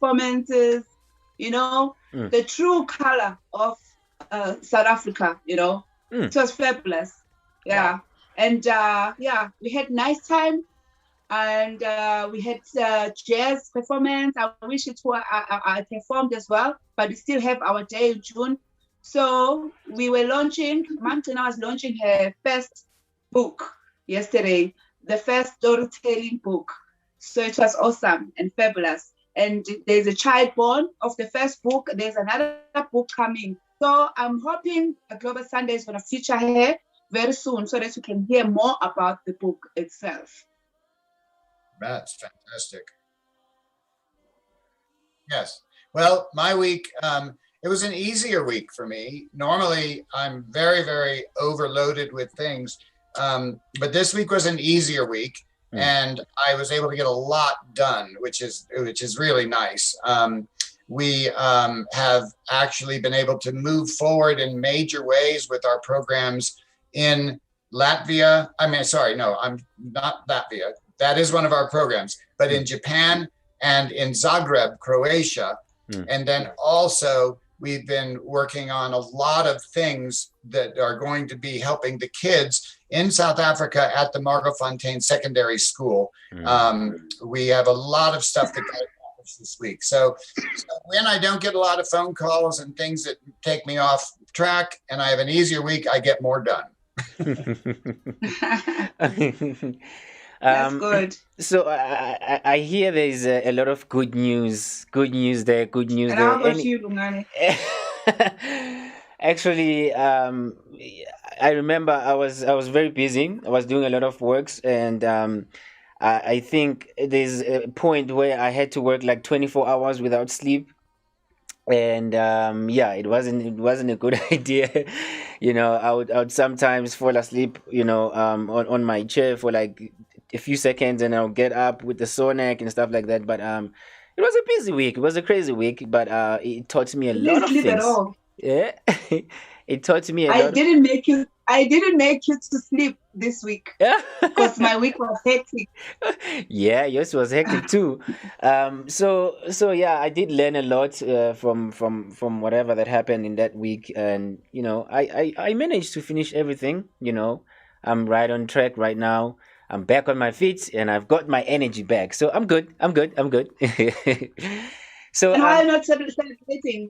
performances, the true color of South Africa, It was fabulous. Wow. Yeah. And we had nice time, and we had jazz performance. I wish I performed as well, but we still have our day in June. So we were launching, Mamtina was launching her first book yesterday, the first storytelling book. So it was awesome and fabulous. And there's a child born of the first book. There's another book coming. So I'm hoping Global Sunday is going to feature her very soon so that you can hear more about the book itself. That's fantastic. Yes. Well, my week, it was an easier week for me. Normally, I'm very, very overloaded with things. But this week was an easier week, and I was able to get a lot done, which is really nice. We have actually been able to move forward in major ways with our programs in Latvia. I'm not Latvia. That is one of our programs, but in Japan and in Zagreb, Croatia. And then also we've been working on a lot of things that are going to be helping the kids in South Africa at the Margafontein Secondary School. We have a lot of stuff that got accomplished this week. So when I don't get a lot of phone calls and things that take me off track and I have an easier week, I get more done. That's good. So I hear there's a lot of good news there. And how about you, Lungane? Actually, I remember I was very busy. I was doing a lot of works, and I think there's a point where I had to work like 24 hours without sleep. And it wasn't a good idea. I would sometimes fall asleep, on my chair for like a few seconds, and I'll get up with the sore neck and stuff like that. But it was a busy week. It was a crazy week, but it taught me a lot of Didn't sleep things. at all. Yeah, it taught me a I lot. didn't make you to sleep this week because my week was hectic. Yeah, yours was hectic too. So yeah, I did learn a lot from whatever that happened in that week, and I managed to finish everything. I'm right on track right now. I'm back on my feet, and I've got my energy back. So I'm good. I'm good. I'm good. So And why are we not celebrating?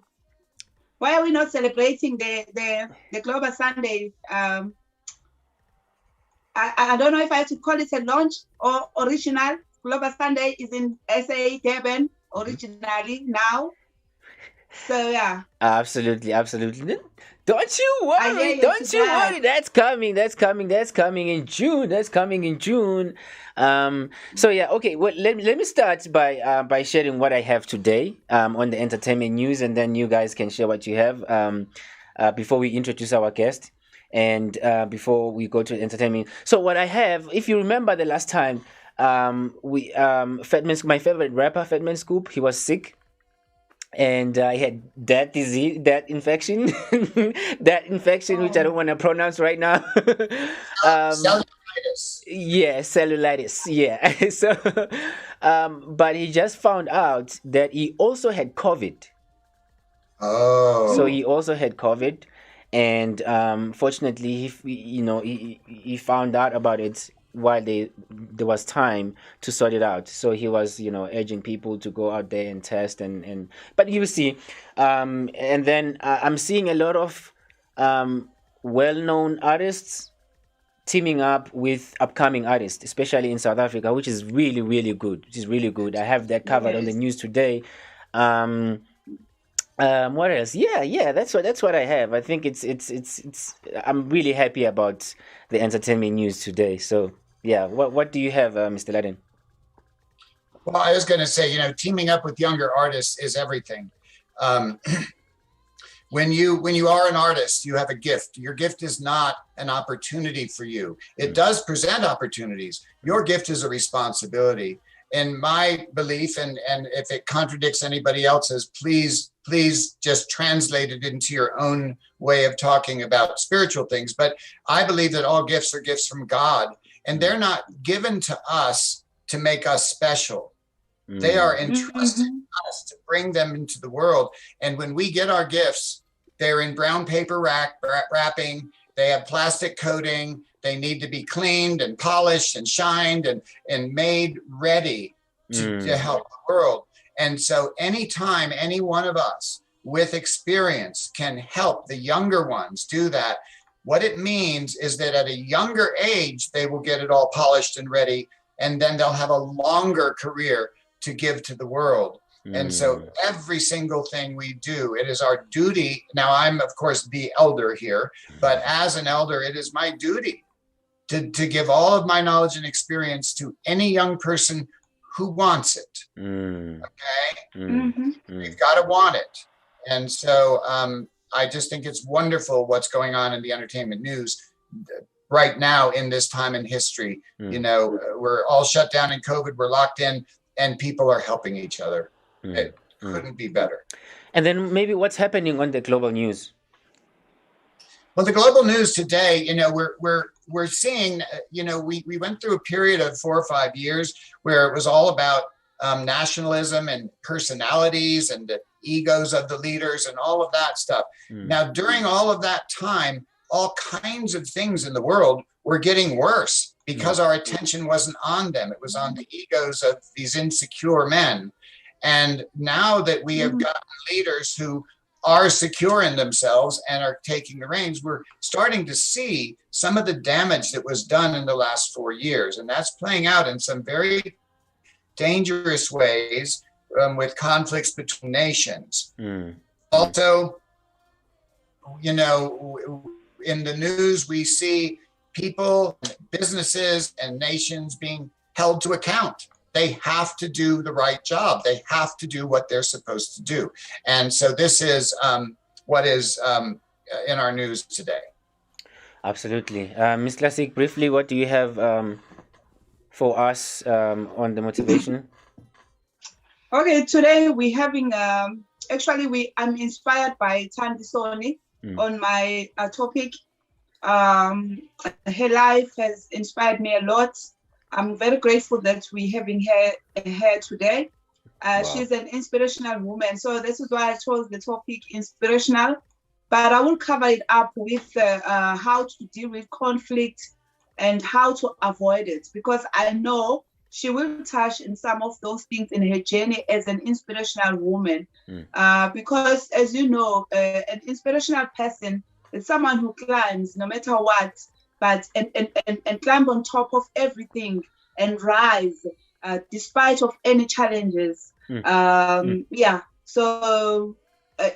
Why are we not celebrating the Global Sunday? I don't know if I have to call it a launch or original. Global Sunday is in SA Durban originally now. So yeah. Absolutely. Don't you worry. you Don't you glad. worry. That's coming. That's coming in June. So yeah. Okay. Well, let me start by sharing what I have today on the entertainment news, and then you guys can share what you have before we introduce our guest and before we go to entertainment. So what I have, if you remember the last time, my favorite rapper, Fatman Scoop, he was sick. And I had that disease, that infection, which I don't want to pronounce right now. Cellulitis. Yeah, cellulitis. Yeah. So, but he just found out that he also had COVID. Oh. So he also had COVID, and fortunately, he found out about it while there was time to sort it out. So he was urging people to go out there and test and but you see, and then I'm seeing a lot of well-known artists teaming up with upcoming artists, especially in South Africa, which is really, really good. Which is really good. I have that covered on the news today. What else? Yeah. That's what I have. I think it's. I'm really happy about the entertainment news today. So yeah, what do you have, Mr. Laden? Well, I was going to say, teaming up with younger artists is everything. When you are an artist, you have a gift. Your gift is not an opportunity for you. It does present opportunities. Your gift is a responsibility. In my belief, and if it contradicts anybody else's, please just translate it into your own way of talking about spiritual things. But I believe that all gifts are gifts from God, and they're not given to us to make us special. They are entrusted us to bring them into the world. And when we get our gifts, they're in brown paper wrapping. They have plastic coating. They need to be cleaned and polished and shined and made ready to help the world. And so anytime any one of us with experience can help the younger ones do that, what it means is that at a younger age, they will get it all polished and ready, and then they'll have a longer career to give to the world. And so every single thing we do, it is our duty. Now, I'm, of course, the elder here, but as an elder, it is my duty to give all of my knowledge and experience to any young person who wants it. Okay? You've got to want it. And so I just think it's wonderful what's going on in the entertainment news right now in this time in history. You know, we're all shut down in COVID, we're locked in, and people are helping each other. It couldn't be better. And then maybe what's happening on the global news? Well, the global news today, you know, we're seeing, you know, we went through a period of 4 or 5 years where it was all about nationalism and personalities and the egos of the leaders and all of that stuff. Now, during all of that time, all kinds of things in the world were getting worse because our attention wasn't on them. It was on the egos of these insecure men. And now that we have gotten leaders who are secure in themselves and are taking the reins, we're starting to see some of the damage that was done in the last 4 years. And that's playing out in some very dangerous ways with conflicts between nations. Also, you know, in the news, we see people, businesses, and nations being held to account. They have to do the right job. They have to do what they're supposed to do. And so this is what is in our news today. Absolutely. Ms. Classic, briefly, what do you have for us on the motivation? Okay, today we're having, I'm inspired by Thandi Soni on my topic. Her life has inspired me a lot. I'm very grateful that we're having her here today. Wow. She's an inspirational woman. So this is why I chose the topic inspirational. But I will cover it up with how to deal with conflict and how to avoid it. Because I know she will touch in some of those things in her journey as an inspirational woman. Because as you know, an inspirational person is someone who climbs no matter what, but and climb on top of everything and rise despite of any challenges. So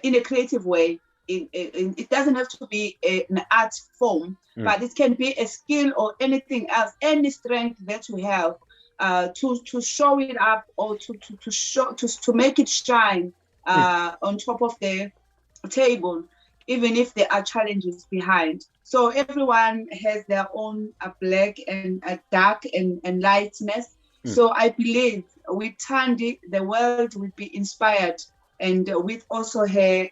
in a creative way. It doesn't have to be an art form, but it can be a skill or anything else, any strength that you have to show it up or to make it shine on top of the table, even if there are challenges behind. So everyone has their own black and dark and lightness. So I believe with Thandi, the world will be inspired, and with also her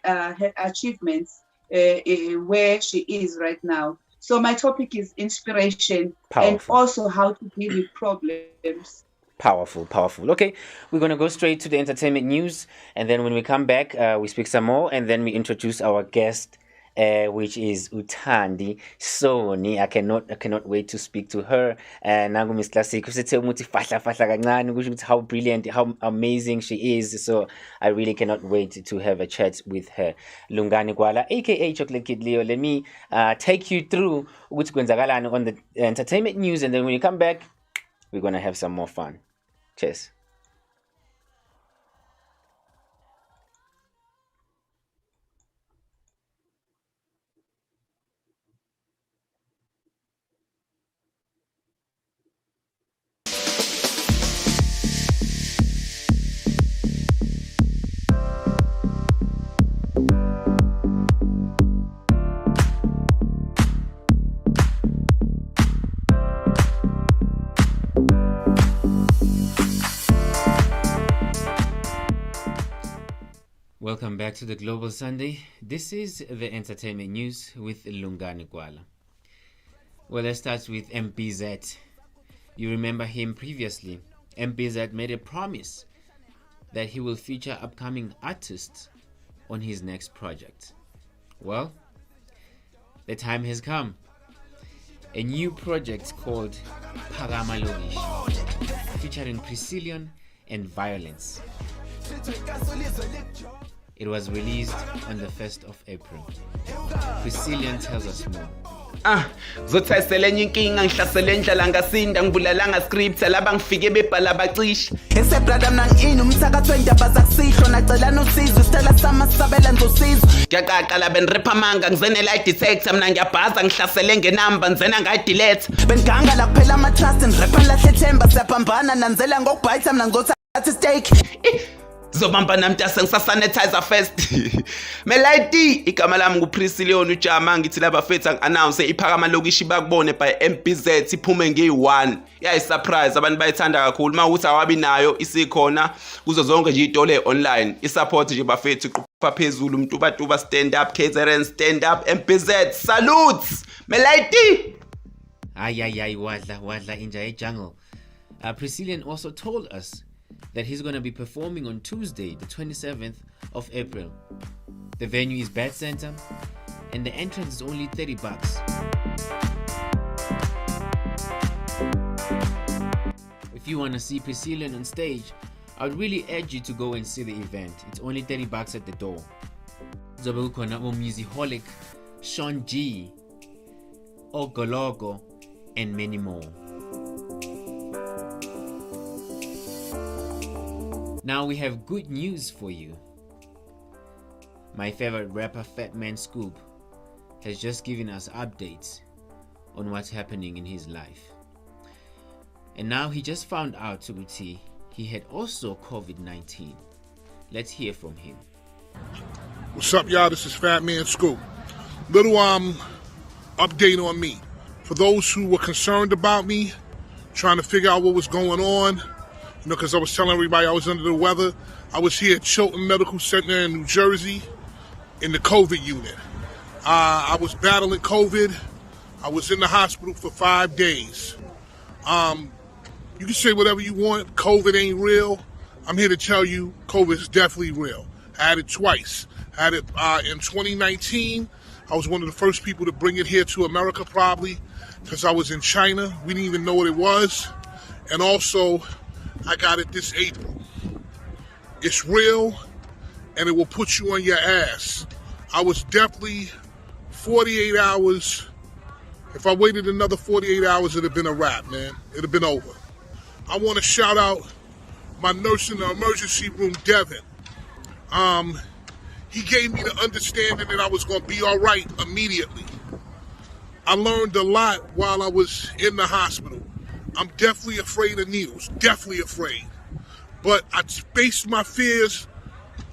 achievements where she is right now. So my topic is inspiration. Powerful. And also how to deal with problems. Powerful. Okay, we're going to go straight to the entertainment news, and then when we come back, we speak some more, and then we introduce our guest, which is Thandi Soni. I cannot wait to speak to her. Nangu Miss Classic, how brilliant, how amazing she is. So I really cannot wait to have a chat with her. Lungani Gwala, aka Chocolate Kid Leo. Let me take you through what's going on the entertainment news, and then when you come back, we're gonna have some more fun. Cheers. Welcome back to the Global Sunday. This is the entertainment news with Lungani Gwala. Well, let's start with MPZ. You remember him previously. MPZ made a promise that he will feature upcoming artists on his next project. Well, the time has come. A new project called Phakama Lokishi, featuring Priscillion and Violence. It was released on the 1st of April. Priscillion tells us more. Zothaselenye inkinga ngihlasele endlala ngasinda ngibulalanga script laba ngifike bebhala bacisha esebrada mina ngini umsakatho endaba zakusihlo nacela nosizo sitela samasabela nzosizo ngiyaqaqala benrapper manga ngizene lie detector mina ngiyabhaza ngihlasele ngenamba ngizena ngayidelete benganga la kuphela ama trust and rapper lahle themba siyaphambana nanzela ngokubhayitha mina ngizothatha stake zobamba namntase ngisasanitizer first melaiti igama lami nguPriscillion uJama ngithi laba fethu announce iphakama lokishi bakubone by MBZ iphume nge1 yayi surprise abantu bayithanda kakhulu mawuthi awabi nayo isikhona kuzo zonke nje itole online isupport nje bafethu iqhupha phezulu umntubatuba stand up KZN stand up MBZ salutes melaiti Ay wadla inja jungle. Priscillion also told us that he's going to be performing on Tuesday, the 27th of April. The venue is Bat Center, and the entrance is only $30. If you want to see Priscillion on stage, I would really urge you to go and see the event. It's only $30 at the door. Zobe kukhona Musicaholic, Sean G, Ogologo, and many more. Now we have good news for you. My favorite rapper Fatman Scoop has just given us updates on what's happening in his life. And now he just found out Tuguti he had also COVID-19. Let's hear from him. What's up, y'all? This is Fatman Scoop. Little update on me. For those who were concerned about me, trying to figure out what was going on, because I was telling everybody I was under the weather. I was here at Chilton Medical Center in New Jersey in the COVID unit. I was battling COVID. I was in the hospital for 5 days. You can say whatever you want. COVID ain't real. I'm here to tell you COVID is definitely real. I had it twice. I had it in 2019. I was one of the first people to bring it here to America probably because I was in China. We didn't even know what it was. And also, I got it this April. It's real, and it will put you on your ass. I was definitely 48 hours. If I waited another 48 hours, it'd have been a wrap, man. It'd have been over. I want to shout out my nurse in the emergency room, Devin. He gave me the understanding that I was going to be all right immediately. I learned a lot while I was in the hospital. I'm definitely afraid of needles, definitely afraid. But I faced my fears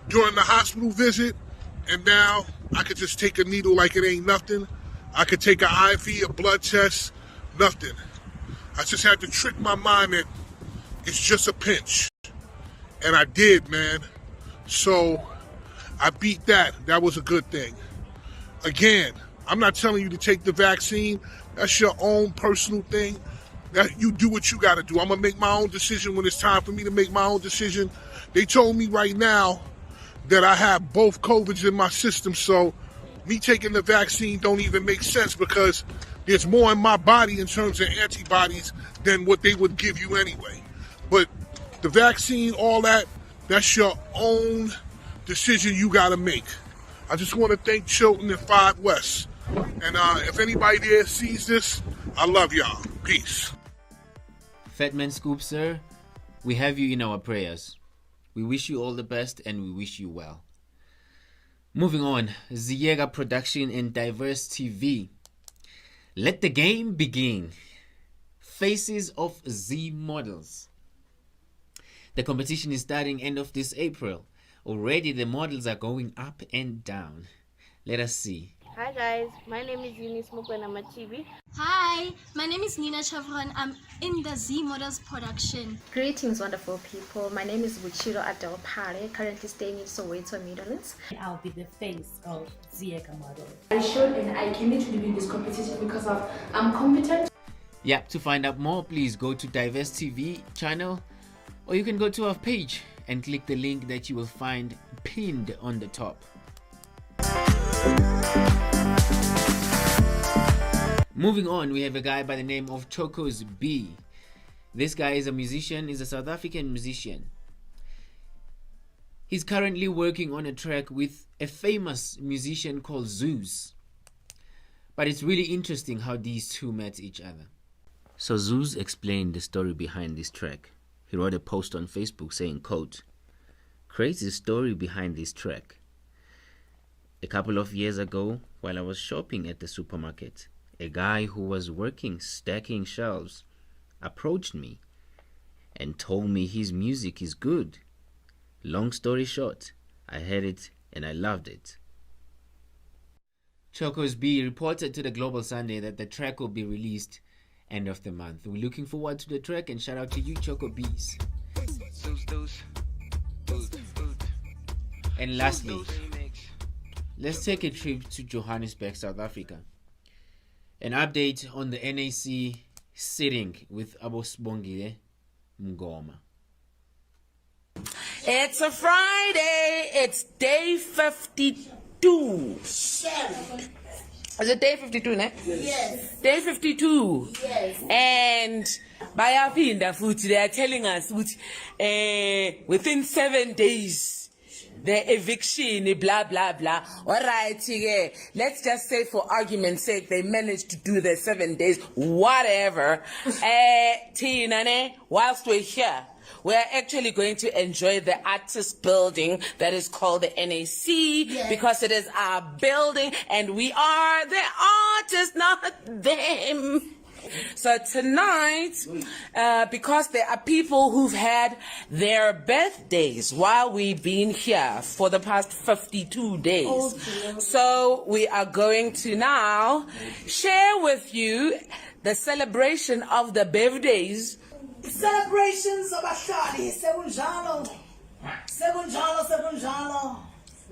during the hospital visit, and now I could just take a needle like it ain't nothing. I could take an IV, a blood test, nothing. I just had to trick my mind that it's just a pinch. And I did, man. So I beat that. That was a good thing. Again, I'm not telling you to take the vaccine. That's your own personal thing. That you do what you got to do. I'm going to make my own decision when it's time for me to make my own decision. They told me right now that I have both COVIDs in my system, so me taking the vaccine don't even make sense because there's more in my body in terms of antibodies than what they would give you anyway. But the vaccine, all that, that's your own decision you got to make. I just want to thank Chilton and 5 West. And if anybody there sees this, I love y'all. Peace. Fatman Scoop, sir, we have you in our prayers. We wish you all the best and we wish you well. Moving on, Ziyega Production and Diverse TV. Let the game begin. Faces of Z Models. The competition is starting end of this April. Already the models are going up and down. Let us see. Hi guys, my name is Eunice Mukwenamachibi. Hi, my name is Nina Chavron. I'm in the Z Models production. Greetings, wonderful people. My name is Buchiro Adelpare, currently staying in Soweto, Netherlands. I'll be the face of Ziyega Model. I showed and I came to win this competition because I'm competent. Yeah, to find out more, please go to Diverse TV channel or you can go to our page and click the link that you will find pinned on the top. Moving on, we have a guy by the name of Chocos B. This guy is a musician, is a South African musician. He's currently working on a track with a famous musician called Zeus. But it's really interesting how these two met each other. So Zeus explained the story behind this track. He wrote a post on Facebook saying, quote, "Crazy story behind this track. A couple of years ago, while I was shopping at the supermarket, a guy who was working stacking shelves approached me and told me his music is good. Long story short, I heard it and I loved it." Chocos B reported to the Global Sunday that the track will be released end of the month. We're looking forward to the track, and shout out to you, Choco Bees. And lastly, let's take a trip to Johannesburg, South Africa. An update on the NAC sitting with Abosbongile Mngoma. It's a Friday. It's day 52. Is it day 52, ne? Yes. Day 52. Yes. And bayaphinda futhi, they are telling us within 7 days the eviction, blah blah blah. All right, let's just say for argument's sake they managed to do the 7 days, whatever. Whilst we're here, we're actually going to enjoy the artist building that is called the NAC, because it is our building and we are the artists, not them. So tonight, because there are people who've had their birthdays while we've been here for the past 52 days. So we are going to now share with you the celebration of the birthdays. Celebrations of Ashadi, Segunjalo.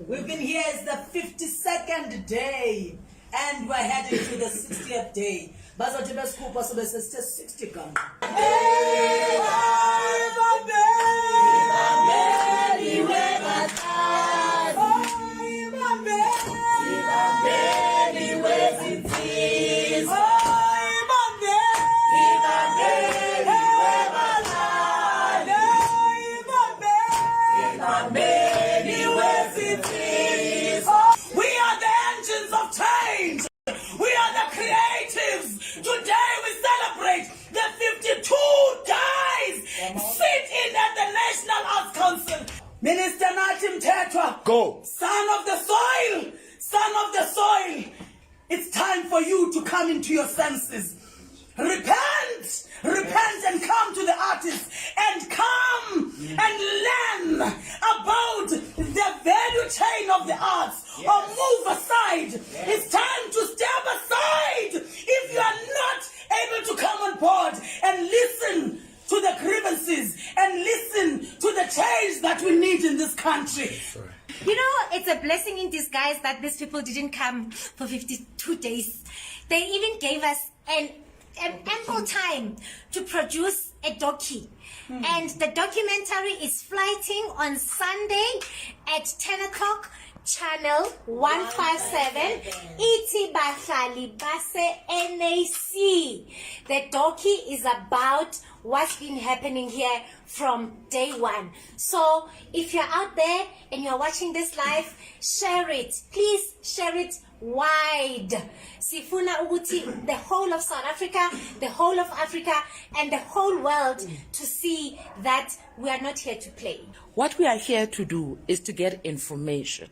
We've been here, it's the 52nd day, and we're heading to the 60th day. Fatman Scoop also says 60 gun. Today we celebrate the 52 days sitting at the National Arts Council. Minister Natim Tetwa, go. Son of the soil, it's time for you to come into your senses. Repent and come to the artists and come and learn about the value chain of the arts, or move aside. It's time to step aside if you are not able to come on board and listen to the grievances and listen to the change that we need in this country. You know, it's a blessing in disguise that these people didn't come for 52 days. They even gave us an ample time to produce a docu. And the documentary is flighting on Sunday at 10 o'clock, channel 157, Iti Bahlali Base NAC. The docu is about what's been happening here from day one. So if you're out there and you're watching this live, share it. Please share it wide. Sifuna Uguti, the whole of South Africa, the whole of Africa, and the whole world to see that we are not here to play. What we are here to do is to get information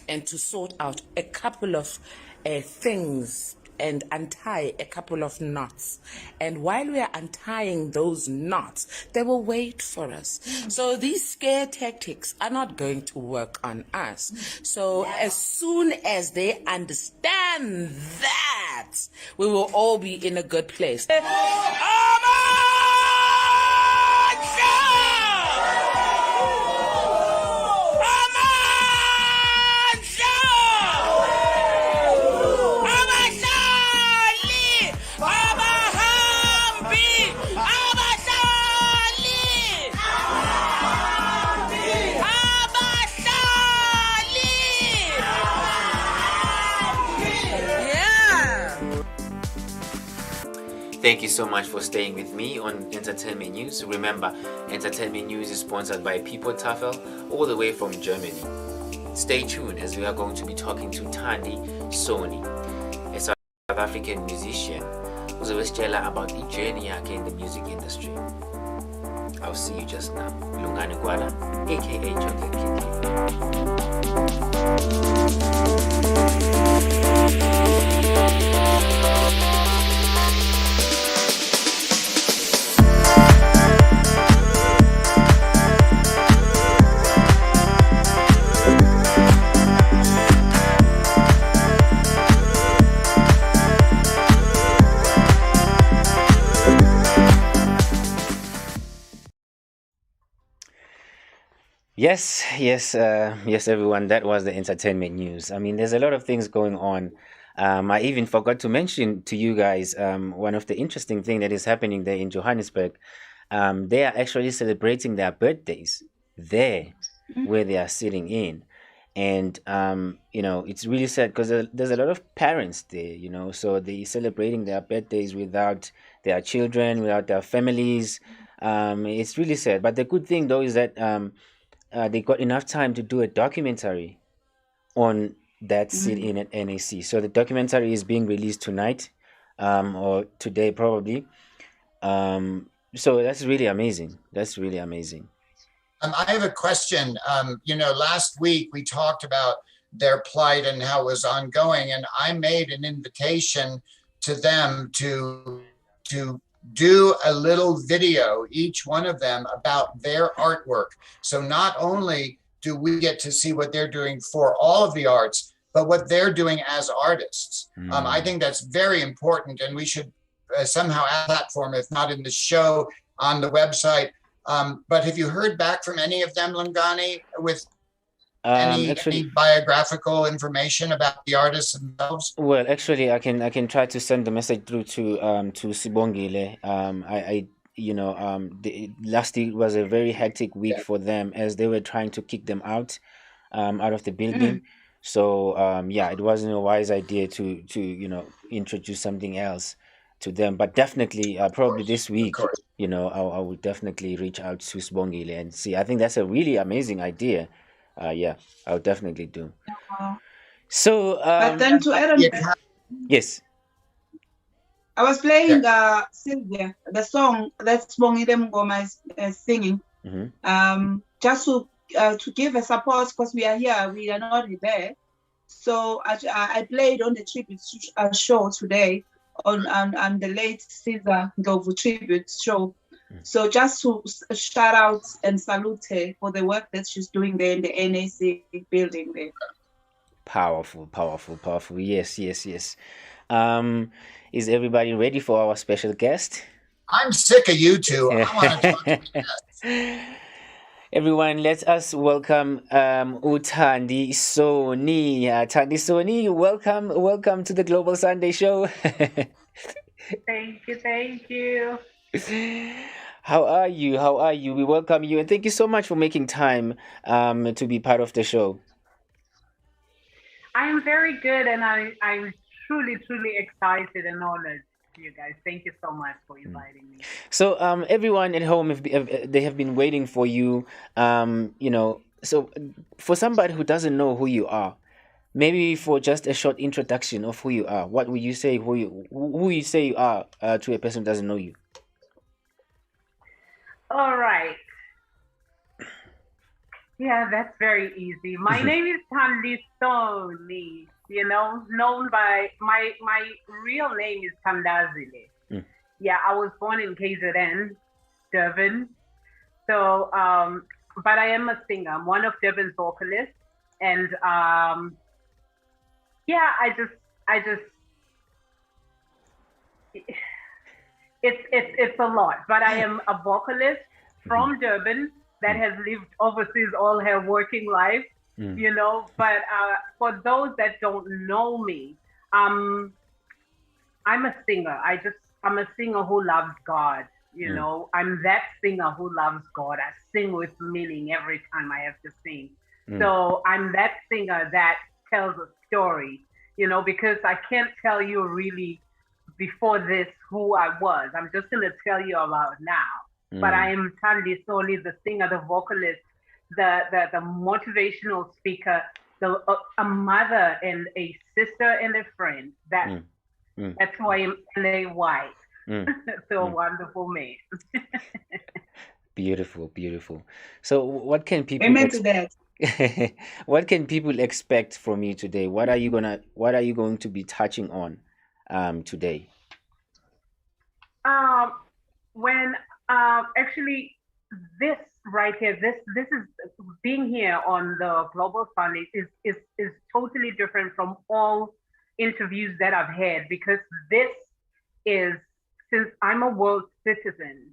and to sort out a couple of things and untie a couple of knots. And while we are untying those knots, they will wait for us. So these scare tactics are not going to work on us. So as soon as they understand that, we will all be in a good place. Thank you so much for staying with me on Entertainment News. Remember, Entertainment News is sponsored by People Tafel, all the way from Germany. Stay tuned as we are going to be talking to Thandi Soni, a South African musician who's always telling about the journey in the music industry. I'll see you just now. Lungani Kwala, aka Chocolate Yes, everyone. That was the entertainment news. I mean, there's a lot of things going on. I even forgot to mention to you guys one of the interesting thing that is happening there in Johannesburg. They are actually celebrating their birthdays there, where they are sitting in, and it's really sad because there's a lot of parents there. So they celebrating their birthdays without their children, without their families. It's really sad. But the good thing though is that they got enough time to do a documentary on that sit in at NAC. So the documentary is being released tonight, or today probably. So that's really amazing. I have a question. Last week we talked about their plight and how it was ongoing, and I made an invitation to them to do a little video, each one of them, about their artwork. So not only do we get to see what they're doing for all of the arts, but what they're doing as artists. I think that's very important, and we should somehow add a platform, if not in the show, on the website. But have you heard back from any of them, Lungani, with any biographical information about the artists themselves? Well, actually, I can try to send the message through to Sibongile. Last week was a very hectic week for them as they were trying to kick them out of the building. So it wasn't a wise idea to introduce something else to them. But definitely, probably this week, I will definitely reach out to Sibongile and see. I think that's a really amazing idea. I'll definitely do. So, but then to add on, yes, I was playing Sylvia, the song that Sibongile Mngoma is singing, just to give a support because we are here, we are not there. So I played on the tribute show today on the late Caesar Ndlovu tribute show. So just to shout out and salute her for the work that she's doing there in the NAC building there. Powerful. Yes. Is everybody ready for our special guest? I'm sick of you two. I want to talk to the guests. Everyone, let us welcome Thandi Soni. Thandi Soni, welcome to the Global Sunday Show. Thank you. How are you? We welcome you and thank you so much for making time to be part of the show. I am very good, and I'm truly excited and honored. You guys, thank you so much for inviting me. So everyone at home, they have been waiting for you. So for somebody who doesn't know who you are, maybe for just a short introduction of who you are, what would you say who you say you are to a person who doesn't know you? All right. Yeah, that's very easy. My name is Thandi Soni. Known by my real name is Thandazile. Yeah, I was born in KZN, Durban. So, but I am a singer. I'm one of Durban's vocalists, and it's a lot. But I am a vocalist from Durban that has lived overseas all her working life. But for those that don't know me, I'm a singer. I'm a singer who loves God. I'm that singer who loves God. I sing with meaning every time I have to sing. So I'm that singer that tells a story, because I can't tell you really before this who I was. I'm just going to tell you about now. But I am Thandi Soni, the singer, the vocalist, the motivational speaker, a mother and a sister and a friend. That's who I am, LAY. So wonderful man. Beautiful, beautiful. So what can people Amen to that. what can people expect from you today? What are you going to be touching on today? When actually this right here, this is being here on the Global Summit is totally different from all interviews that I've had, because this is, since I'm a world citizen,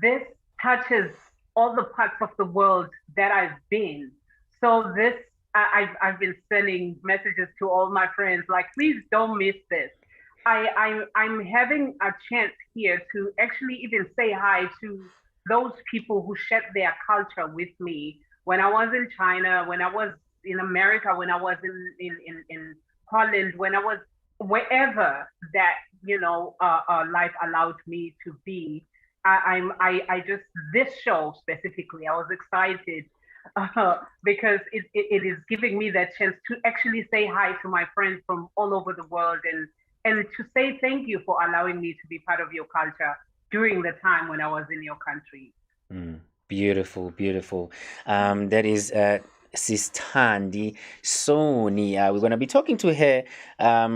this touches all the parts of the world that I've been. So this, I've been sending messages to all my friends, like, please don't miss this. I'm having a chance here to actually even say hi to those people who shared their culture with me when I was in China, when I was in America, when I was in Holland, when I was wherever that, life allowed me to be. I just, this show specifically, I was excited because it is giving me that chance to actually say hi to my friends from all over the world, and to say thank you for allowing me to be part of your culture during the time when I was in your country. Beautiful, beautiful. That is Sis Thandi Soni. We're going to be talking to her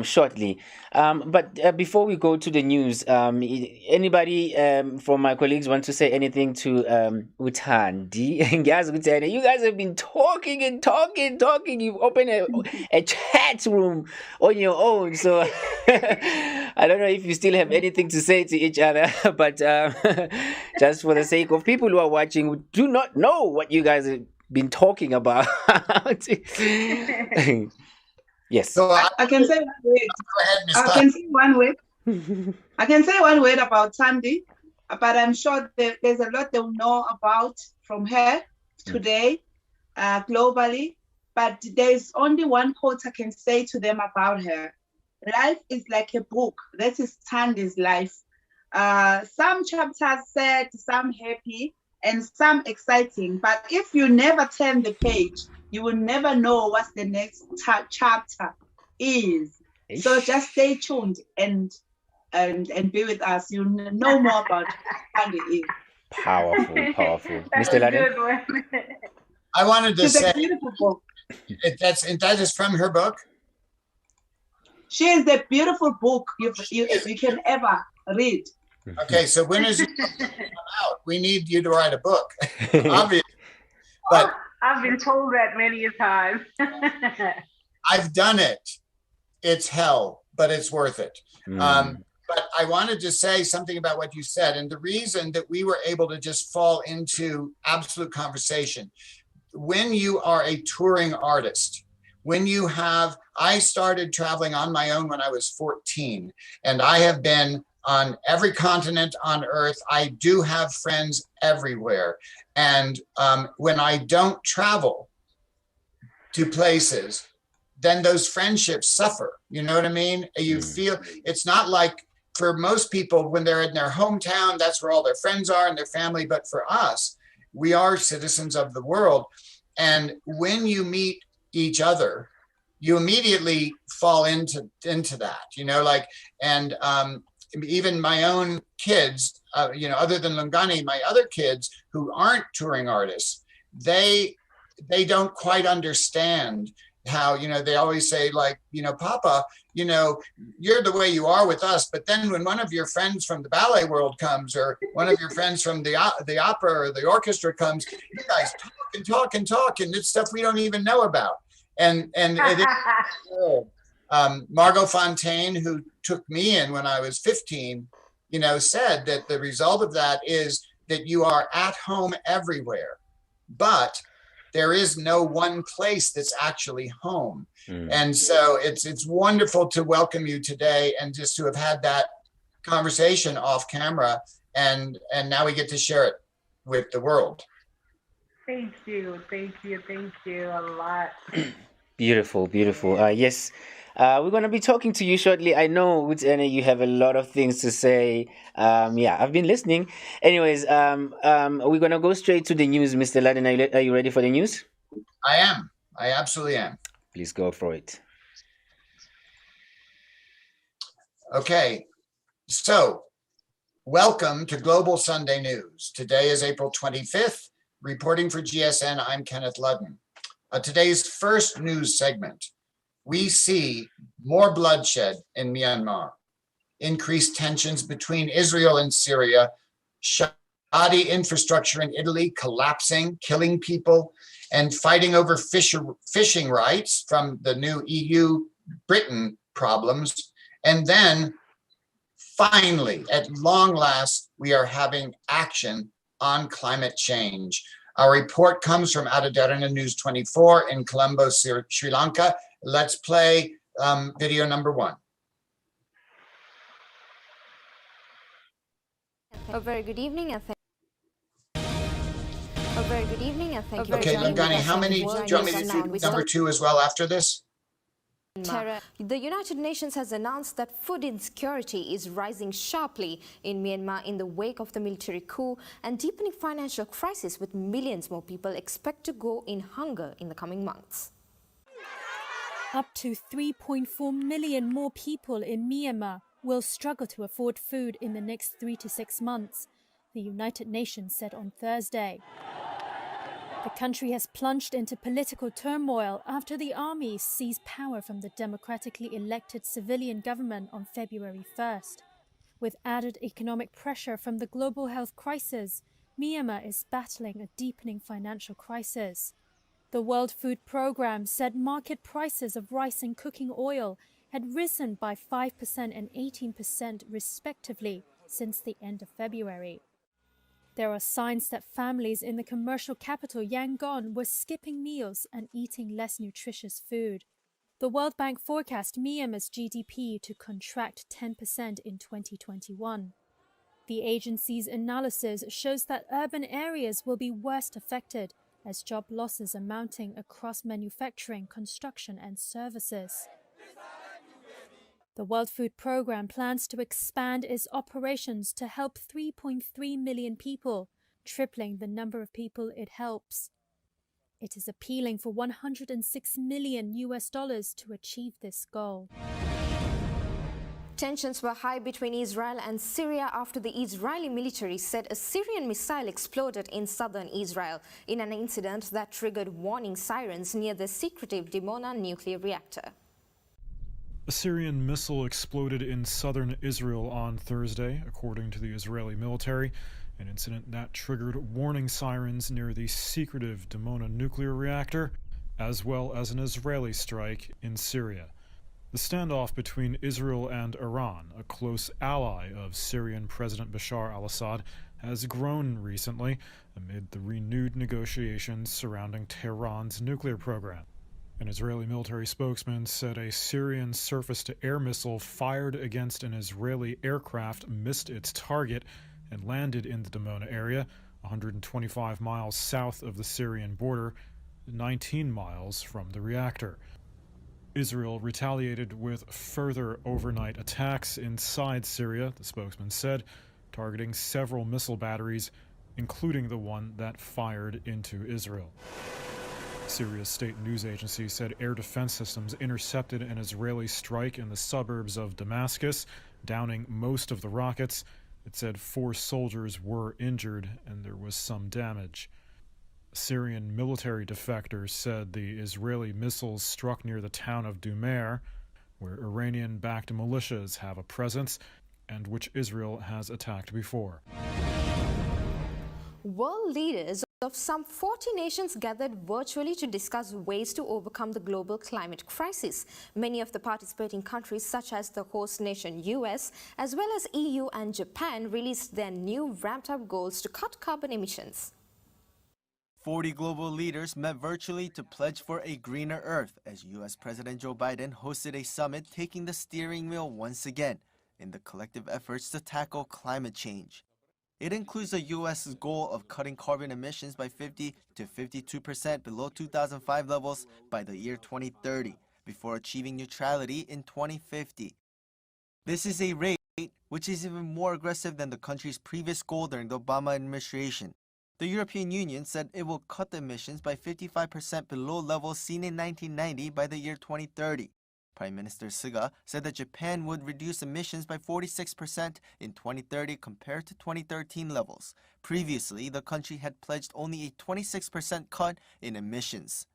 shortly. But before we go to the news, anybody from my colleagues want to say anything to Thandi? You guys have been talking and talking. You've opened a chat room on your own. So I don't know if you still have anything to say to each other, but just for the sake of people who are watching who do not know what you guys have been talking about. Yes. So I can say one word. Go ahead, Ms. I can say one word. I can say one word about Thandi, but I'm sure there's a lot they'll know about from her today, globally. But there's only one quote I can say to them about her. Life is like a book. That is Thandi's life. Some chapters sad, some happy, and some exciting. But if you never turn the page, you will never know what the next chapter is. So just stay tuned and be with us. You'll know more about Thandi is. Powerful. Mr. Laden? I wanted to say a beautiful book. That is from her book. She is the beautiful book you can ever read. Okay, so when is it come out? We need you to write a book. Obviously. But I've been told that many a time. I've done it. It's hell, but it's worth it. But I wanted to say something about what you said, and the reason that we were able to just fall into absolute conversation. When you are a touring artist, I started traveling on my own when I was 14, and I have been on every continent on earth. I do have friends everywhere. And when I don't travel to places, then those friendships suffer. You know what I mean? You feel, it's not like for most people when they're in their hometown, that's where all their friends are and their family. But for us, we are citizens of the world. And when you meet each other, you immediately fall into that, and even my own kids, other than Lungani, my other kids who aren't touring artists, they don't quite understand how, they always say Papa, you're the way you are with us. But then when one of your friends from the ballet world comes, or one of your friends from the opera or the orchestra comes, you guys talk and it's stuff we don't even know about. And it is Margot Fontaine, who took me in when I was 15, said that the result of that is that you are at home everywhere, but there is no one place that's actually home. And so it's wonderful to welcome you today and just to have had that conversation off camera, and now we get to share it with the world. Thank you a lot. Beautiful. Yes. We're going to be talking to you shortly. I know, Witsene, you have a lot of things to say. Yeah, I've been listening. Anyways, we're going to go straight to the news. Mr. Laden, are you ready for the news? I am. I absolutely am. Please go for it. Okay. So, welcome to Global Sunday News. Today is April 25th. Reporting for GSN, I'm Kenneth Ludden. Today's first news segment. We see more bloodshed in Myanmar, increased tensions between Israel and Syria, shoddy infrastructure in Italy collapsing, killing people, and fighting over fishing rights from the new EU-Britain problems. And then finally, at long last, we are having action on climate change. Our report comes from Adidarana News 24 in Colombo, Sri Lanka. Let's play video number 1. A very good evening and thank you. Okay, Lungani, how many, do you want me to do number 2 as well after this? The United Nations has announced that food insecurity is rising sharply in Myanmar in the wake of the military coup and deepening financial crisis, with millions more people expect to go in hunger in the coming months. Up to 3.4 million more people in Myanmar will struggle to afford food in the next 3 to 6 months, the United Nations said on Thursday. The country has plunged into political turmoil after the army seized power from the democratically elected civilian government on February 1st. With added economic pressure from the global health crisis, Myanmar is battling a deepening financial crisis. The World Food Programme said market prices of rice and cooking oil had risen by 5% and 18% respectively since the end of February. There are signs that families in the commercial capital Yangon were skipping meals and eating less nutritious food. The World Bank forecast Myanmar's GDP to contract 10% in 2021. The agency's analysis shows that urban areas will be worst affected, as job losses are mounting across manufacturing, construction and services. The World Food Programme plans to expand its operations to help 3.3 million people, tripling the number of people it helps. It is appealing for $106 million to achieve this goal. Tensions were high between Israel and Syria after the Israeli military said a Syrian missile exploded in southern Israel in an incident that triggered warning sirens near the secretive Dimona nuclear reactor. A Syrian missile exploded in southern Israel on Thursday, according to the Israeli military, an incident that triggered warning sirens near the secretive Dimona nuclear reactor, as well as an Israeli strike in Syria. The standoff between Israel and Iran, a close ally of Syrian President Bashar al-Assad, has grown recently amid the renewed negotiations surrounding Tehran's nuclear program. An Israeli military spokesman said a Syrian surface-to-air missile fired against an Israeli aircraft missed its target and landed in the Dimona area, 125 miles south of the Syrian border, 19 miles from the reactor. Israel retaliated with further overnight attacks inside Syria, the spokesman said, targeting several missile batteries, including the one that fired into Israel. Syria's state news agency said air defense systems intercepted an Israeli strike in the suburbs of Damascus, downing most of the rockets. It said 4 soldiers were injured and there was some damage. Syrian military defectors said the Israeli missiles struck near the town of Dumair, where Iranian-backed militias have a presence and which Israel has attacked before. World leaders of some 40 nations gathered virtually to discuss ways to overcome the global climate crisis. Many of the participating countries, such as the host nation US, as well as EU and Japan, released their new ramped-up goals to cut carbon emissions. 40 global leaders met virtually to pledge for a greener Earth as U.S. President Joe Biden hosted a summit taking the steering wheel once again in the collective efforts to tackle climate change. It includes the U.S.'s goal of cutting carbon emissions by 50 to 52% below 2005 levels by the year 2030, before achieving neutrality in 2050. This is a rate which is even more aggressive than the country's previous goal during the Obama administration. The European Union said it will cut the emissions by 55% below levels seen in 1990 by the year 2030. Prime Minister Suga said that Japan would reduce emissions by 46% in 2030 compared to 2013 levels. Previously, the country had pledged only a 26% cut in emissions.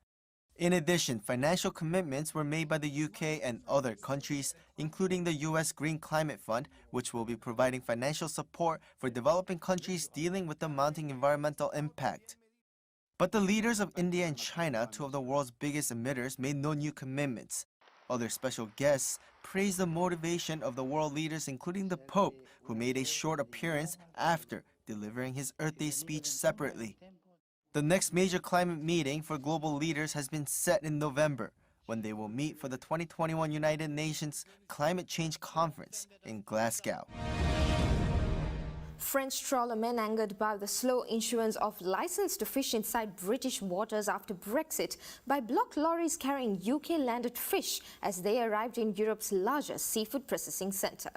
In addition, financial commitments were made by the UK and other countries, including the US Green Climate Fund, which will be providing financial support for developing countries dealing with the mounting environmental impact. But the leaders of India and China, two of the world's biggest emitters, made no new commitments. Other special guests praised the motivation of the world leaders, including the Pope, who made a short appearance after delivering his Earth Day speech separately. The next major climate meeting for global leaders has been set in November, when they will meet for the 2021 United Nations Climate Change Conference in Glasgow. French trawlermen angered by the slow issuance of license to fish inside British waters after Brexit by blocked lorries carrying UK-landed fish as they arrived in Europe's largest seafood processing centre.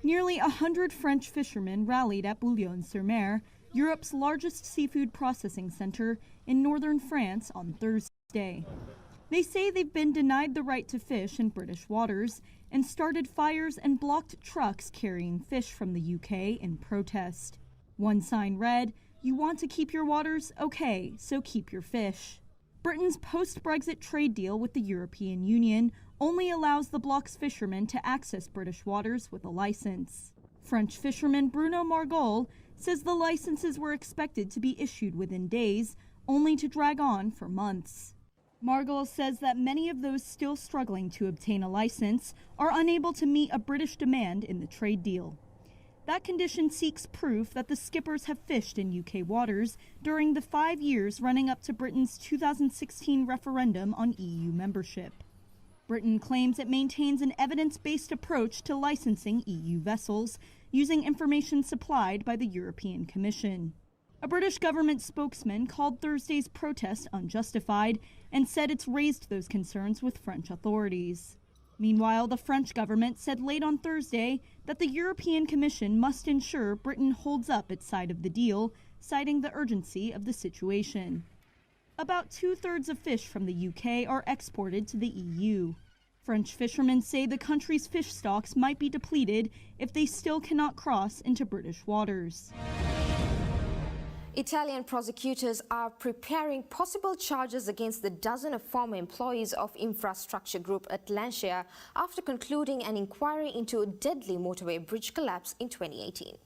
Nearly 100 French fishermen rallied at Boulogne-sur-Mer, Europe's largest seafood processing center in northern France, on Thursday. They say they've been denied the right to fish in British waters and started fires and blocked trucks carrying fish from the UK in protest. One sign read, "You want to keep your waters? Okay, so keep your fish." Britain's post-Brexit trade deal with the European Union only allows the bloc's fishermen to access British waters with a license. French fisherman Bruno Margol says the licenses were expected to be issued within days, only to drag on for months. Margol says that many of those still struggling to obtain a license are unable to meet a British demand in the trade deal. That condition seeks proof that the skippers have fished in UK waters during the 5 years running up to Britain's 2016 referendum on EU membership. Britain claims it maintains an evidence-based approach to licensing EU vessels, using information supplied by the European Commission. A British government spokesman called Thursday's protest unjustified and said it's raised those concerns with French authorities. Meanwhile, the French government said late on Thursday that the European Commission must ensure Britain holds up its side of the deal, citing the urgency of the situation. About 2/3 of fish from the UK are exported to the EU. French fishermen say the country's fish stocks might be depleted if they still cannot cross into British waters. Italian prosecutors are preparing possible charges against the dozen of former employees of infrastructure group Atlantia after concluding an inquiry into a deadly motorway bridge collapse in 2018.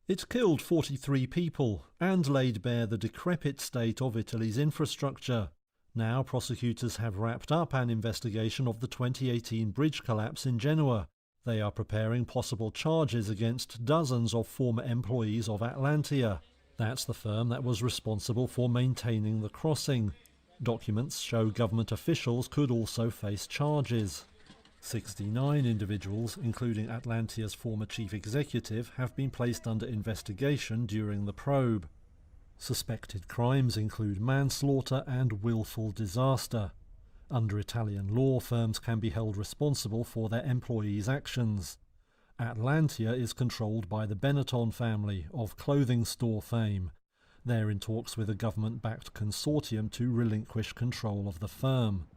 It killed 43 people and laid bare the decrepit state of Italy's infrastructure. Now prosecutors have wrapped up an investigation of the 2018 bridge collapse in Genoa. They are preparing possible charges against dozens of former employees of Atlantia. That's the firm that was responsible for maintaining the crossing. Documents show government officials could also face charges. 69 individuals, including Atlantia's former chief executive, have been placed under investigation during the probe. Suspected crimes include manslaughter and willful disaster. Under Italian law, firms can be held responsible for their employees' actions. Atlantia is controlled by the Benetton family of clothing store fame. They're in talks with a government-backed consortium to relinquish control of the firm.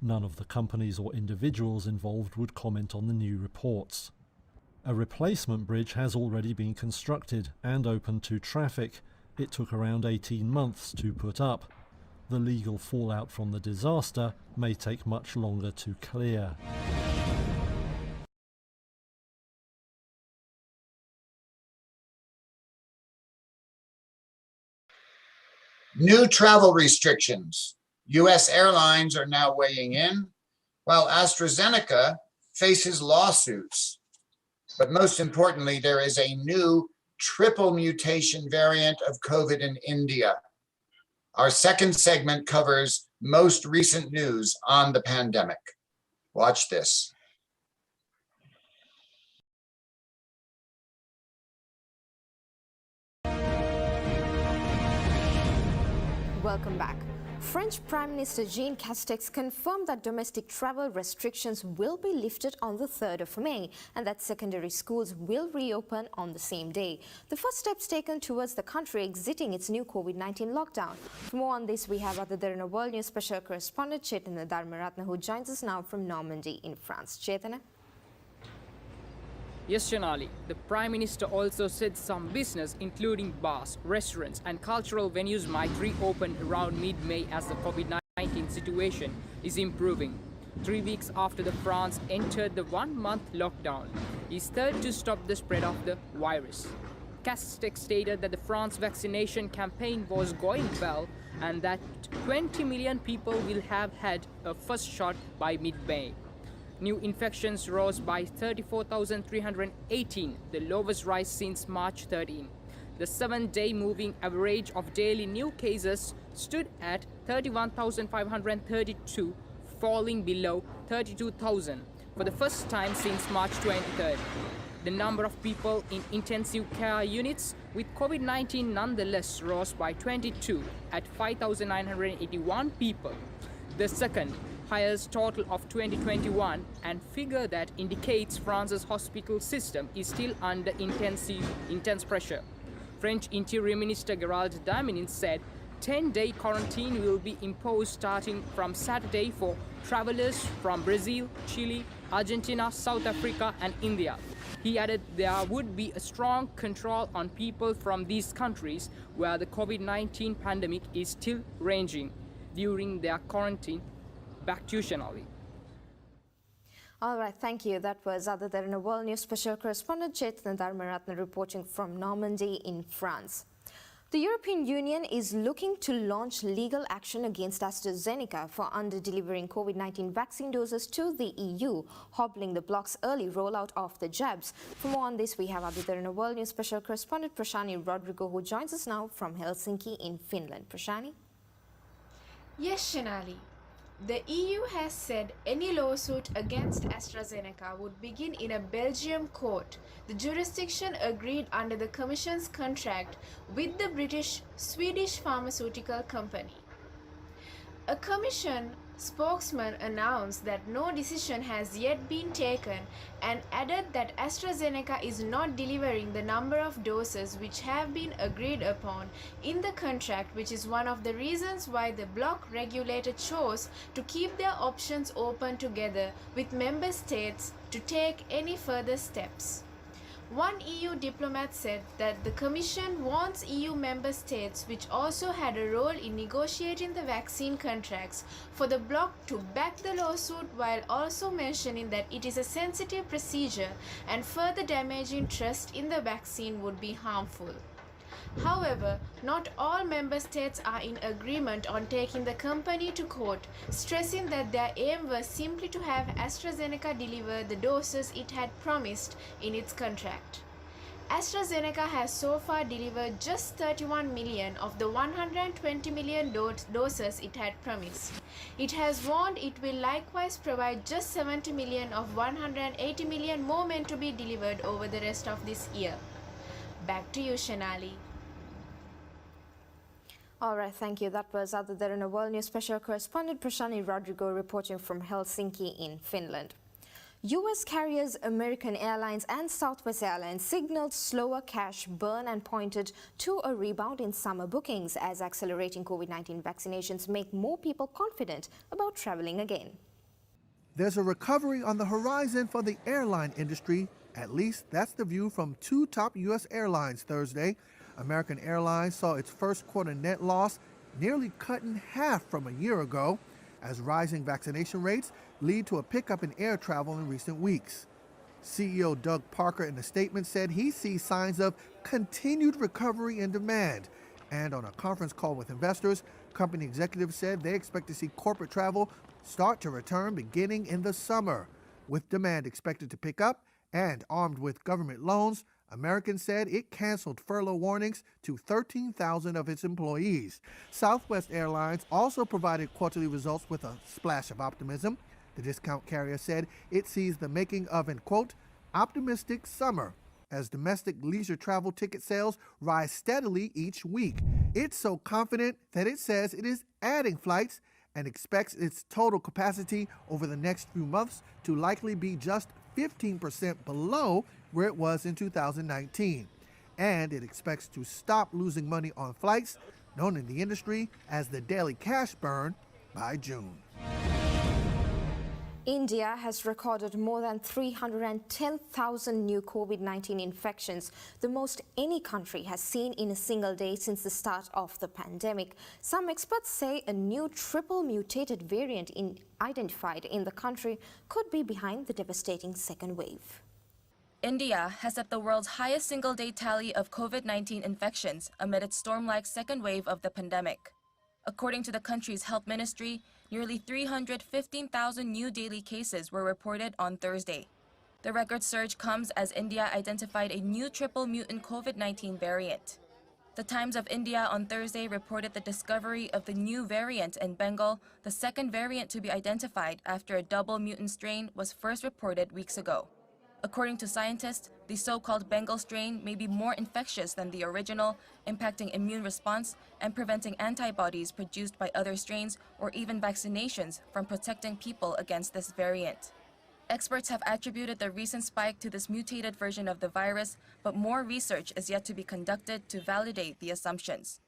None of the companies or individuals involved would comment on the new reports. A replacement bridge has already been constructed and opened to traffic. It took around 18 months to put up. The legal fallout from the disaster may take much longer to clear. New travel restrictions. U.S. airlines are now weighing in, while AstraZeneca faces lawsuits. But most importantly, there is a new triple mutation variant of COVID in India. Our second segment covers most recent news on the pandemic. Watch this. Welcome back. French Prime Minister Jean Castex confirmed that domestic travel restrictions will be lifted on the 3rd of May and that secondary schools will reopen on the same day. The first steps taken towards the country exiting its new COVID-19 lockdown. For more on this, we have Aditya World News special correspondent Chaitanya Dharmaratna, who joins us now from Normandy in France. Chaitanya? Yes, Shanali. The Prime Minister also said some business, including bars, restaurants and cultural venues, might reopen around mid-May as the COVID-19 situation is improving. 3 weeks after the France entered the one-month lockdown, he started to stop the spread of the virus. Castex stated that the France vaccination campaign was going well and that 20 million people will have had a first shot by mid-May. New infections rose by 34,318, the lowest rise since March 13. The 7-day moving average of daily new cases stood at 31,532, falling below 32,000 for the first time since March 23rd. The number of people in intensive care units with COVID-19 nonetheless rose by 22 at 5,981 people. The second highest total of 2021 and figure that indicates France's hospital system is still under intense pressure. French Interior Minister Gérald Darmanin said 10-day quarantine will be imposed starting from Saturday for travelers from Brazil, Chile, Argentina, South Africa and India. He added there would be a strong control on people from these countries where the COVID-19 pandemic is still raging during their quarantine. Back to you, Shanali. All right, thank you. That was Aditya World News special correspondent Chaitanya Dharmaratna reporting from Normandy in France. The European Union is looking to launch legal action against AstraZeneca for under-delivering COVID-19 vaccine doses to the EU, hobbling the bloc's early rollout of the jabs. For more on this, we have Aditya World News special correspondent Prashani Rodrigo, who joins us now from Helsinki in Finland. Prashani? Yes, Shanali. The EU has said any lawsuit against AstraZeneca would begin in a Belgium court, the jurisdiction agreed under the Commission's contract with the Swedish pharmaceutical company. A Commission spokesman announced that no decision has yet been taken and added that AstraZeneca is not delivering the number of doses which have been agreed upon in the contract, which is one of the reasons why the bloc regulator chose to keep their options open together with member states to take any further steps. One EU diplomat said that the Commission wants EU member states, which also had a role in negotiating the vaccine contracts, for the bloc to back the lawsuit, while also mentioning that it is a sensitive procedure and further damaging trust in the vaccine would be harmful. However, not all member states are in agreement on taking the company to court, stressing that their aim was simply to have AstraZeneca deliver the doses it had promised in its contract. AstraZeneca has so far delivered just 31 million of the 120 million doses it had promised. It has warned it will likewise provide just 70 million of 180 million more meant to be delivered over the rest of this year. Back to you, Shanali. All right, thank you. That was Aditya World News special correspondent Prashani Rodrigo reporting from Helsinki in Finland. U.S. carriers American Airlines and Southwest Airlines signaled slower cash burn and pointed to a rebound in summer bookings as accelerating COVID-19 vaccinations make more people confident about traveling again. There's a recovery on the horizon for the airline industry. At least that's the view from two top U.S. airlines Thursday. American Airlines saw its first quarter net loss nearly cut in half from a year ago as rising vaccination rates lead to a pickup in air travel in recent weeks. CEO Doug Parker in a statement said he sees signs of continued recovery in demand. And on a conference call with investors, company executives said they expect to see corporate travel start to return beginning in the summer. With demand expected to pick up and armed with government loans, American said it canceled furlough warnings to 13,000 of its employees. Southwest Airlines also provided quarterly results with a splash of optimism. The discount carrier said it sees the making of an, quote, optimistic summer as domestic leisure travel ticket sales rise steadily each week. It's so confident that it says it is adding flights and expects its total capacity over the next few months to likely be just 15% below where it was in 2019. And it expects to stop losing money on flights, known in the industry as the daily cash burn, by June. India has recorded more than 310,000 new COVID-19 infections, the most any country has seen in a single day since the start of the pandemic. Some experts say a new triple mutated variant identified in the country could be behind the devastating second wave. India has set the world's highest single-day tally of COVID-19 infections amid its storm-like second wave of the pandemic. According to the country's health ministry, nearly 315,000 new daily cases were reported on Thursday. The record surge comes as India identified a new triple mutant COVID-19 variant. The Times of India on Thursday reported the discovery of the new variant in Bengal, the second variant to be identified after a double mutant strain was first reported weeks ago. According to scientists, the so-called Bengal strain may be more infectious than the original, impacting immune response and preventing antibodies produced by other strains or even vaccinations from protecting people against this variant. Experts have attributed the recent spike to this mutated version of the virus, but more research is yet to be conducted to validate the assumptions.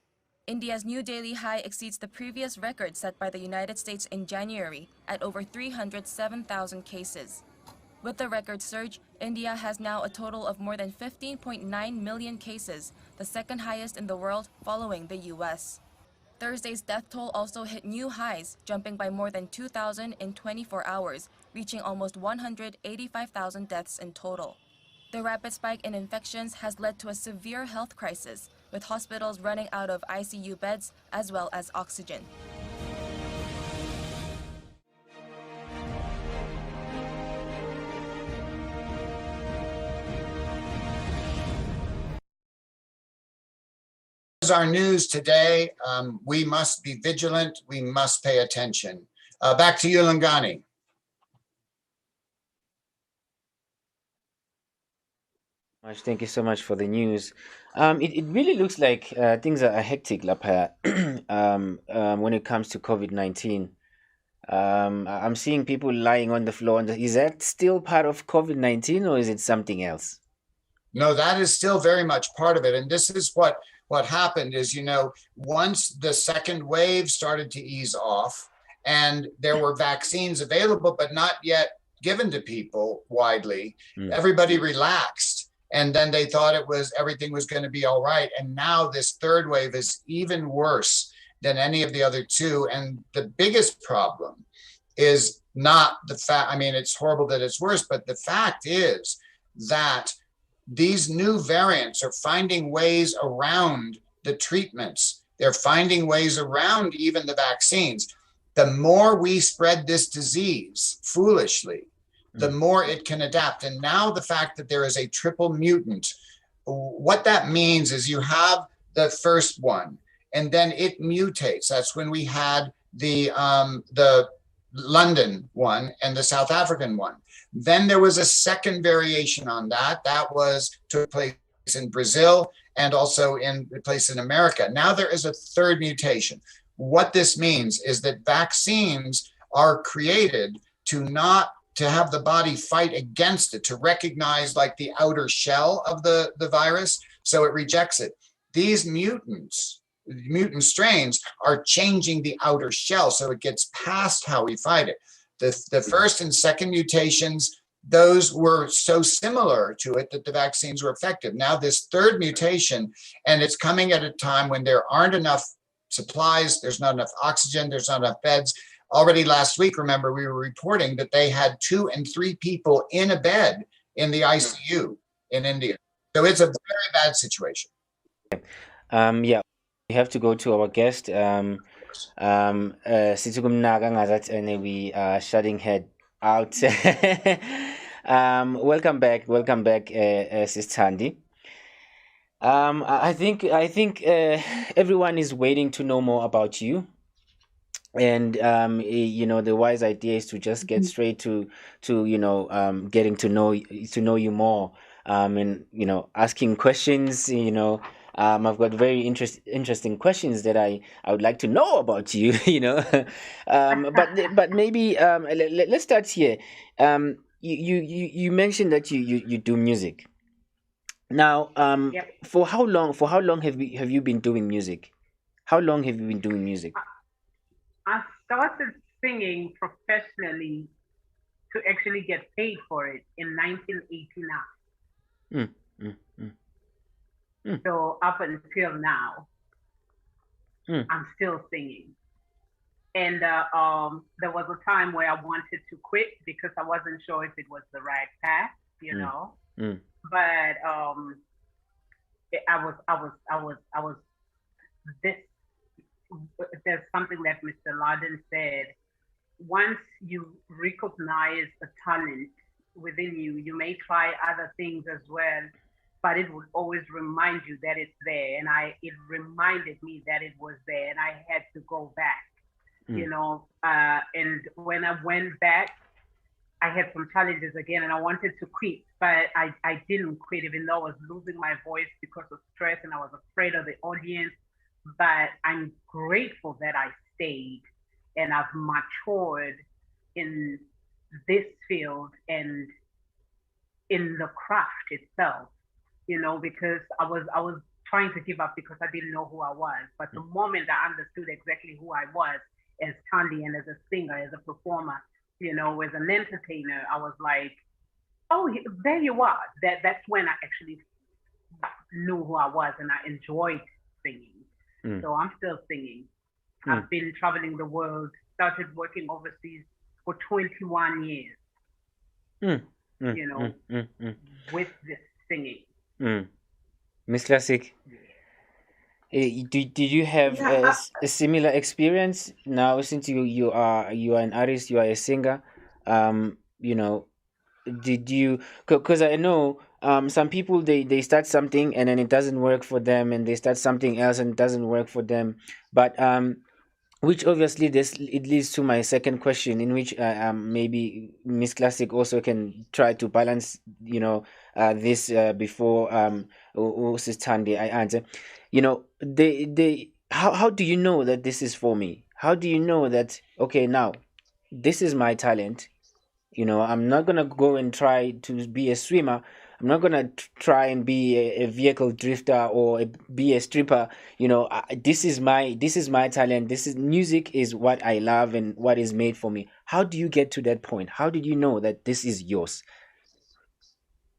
India's new daily high exceeds the previous record set by the United States in January at over 307,000 cases. With the record surge, India has now a total of more than 15.9 million cases, the second highest in the world following the US. Thursday's death toll also hit new highs, jumping by more than 2,000 in 24 hours, reaching almost 185,000 deaths in total. The rapid spike in infections has led to a severe health crisis, with hospitals running out of ICU beds as well as oxygen. Our news today. We must be vigilant. We must pay attention. Back to you, Langani. Thank you so much for the news. It really looks like things are hectic, Lapaya, when it comes to COVID-19. I'm seeing people lying on the floor. Is that still part of COVID-19 or is it something else? No, that is still very much part of it. And this is what happened is, once the second wave started to ease off and there were vaccines available, but not yet given to people widely, everybody relaxed. And then they thought everything was going to be all right. And now this third wave is even worse than any of the other two. And the biggest problem is not the fact, it's horrible that it's worse, but the fact is that these new variants are finding ways around the treatments. They're finding ways around even the vaccines. The more we spread this disease foolishly, the more it can adapt. And now the fact that there is a triple mutant, what that means is you have the first one and then it mutates. That's when we had the London one and the South African one. Then there was a second variation on that. That took place in Brazil and also in place in America. Now there is a third mutation. What this means is that vaccines are created to have the body fight against it, to recognize like the outer shell of the virus, so it rejects it. These mutant strains are changing the outer shell, so it gets past how we fight it. The first and second mutations, those were so similar to it that the vaccines were effective. Now this third mutation, and it's coming at a time when there aren't enough supplies, there's not enough oxygen, there's not enough beds. Already last week, remember, we were reporting that they had 2 and 3 people in a bed in the ICU in India. So it's a very bad situation. Yeah, we have to go to our guest. We are shutting head out. Welcome back, Sis Thandi. I think everyone is waiting to know more about you. And the wise idea is to just get straight to getting to know you more. and asking questions. I've got very interesting questions that I would like to know about you. But maybe let's start here. You mentioned that you do music. Now, Yep. for how long have you been doing music? How long have you been doing music? I started singing professionally to actually get paid for it in 1989. Mm, mm, mm, So up until now, mm, I'm still singing. And there was a time where I wanted to quit because I wasn't sure if it was the right path, you mm, know. mm, But I was this. There's something that Mr. Larden said. Once you recognize a talent within you, you may try other things as well, but it would always remind you that it's there. And it reminded me that it was there, and I had to go back, mm. And when I went back, I had some challenges again, and I wanted to quit, but I didn't quit, even though I was losing my voice because of stress and I was afraid of the audience. But I'm grateful that I stayed, and I've matured in this field and in the craft itself, because I was trying to give up because I didn't know who I was. But the moment I understood exactly who I was as Thandi and as a singer, as a performer, as an entertainer, I was like, oh, there you are. That's when I actually knew who I was, and I enjoyed singing. Mm. So I'm still singing. Mm. I've been traveling the world, started working overseas for 21 years, Mm. Mm. with this singing. Mm. Miss Classic, did you have a similar experience now, since you are an artist, you are a singer? Did you, because I know some people, they start something and then it doesn't work for them, and they start something else and it doesn't work for them, but which obviously it leads to my second question, in which maybe Miss Classic also can try to balance this before Sis Thandi I answer. They how do you know that this is for me? How do you know that, okay, now this is my talent? I'm not gonna go and try to be a swimmer. I'm not gonna try and be a vehicle drifter or be a stripper. This is my talent. This is music, is what I love and what is made for me. How do you get to that point? How did you know that this is yours?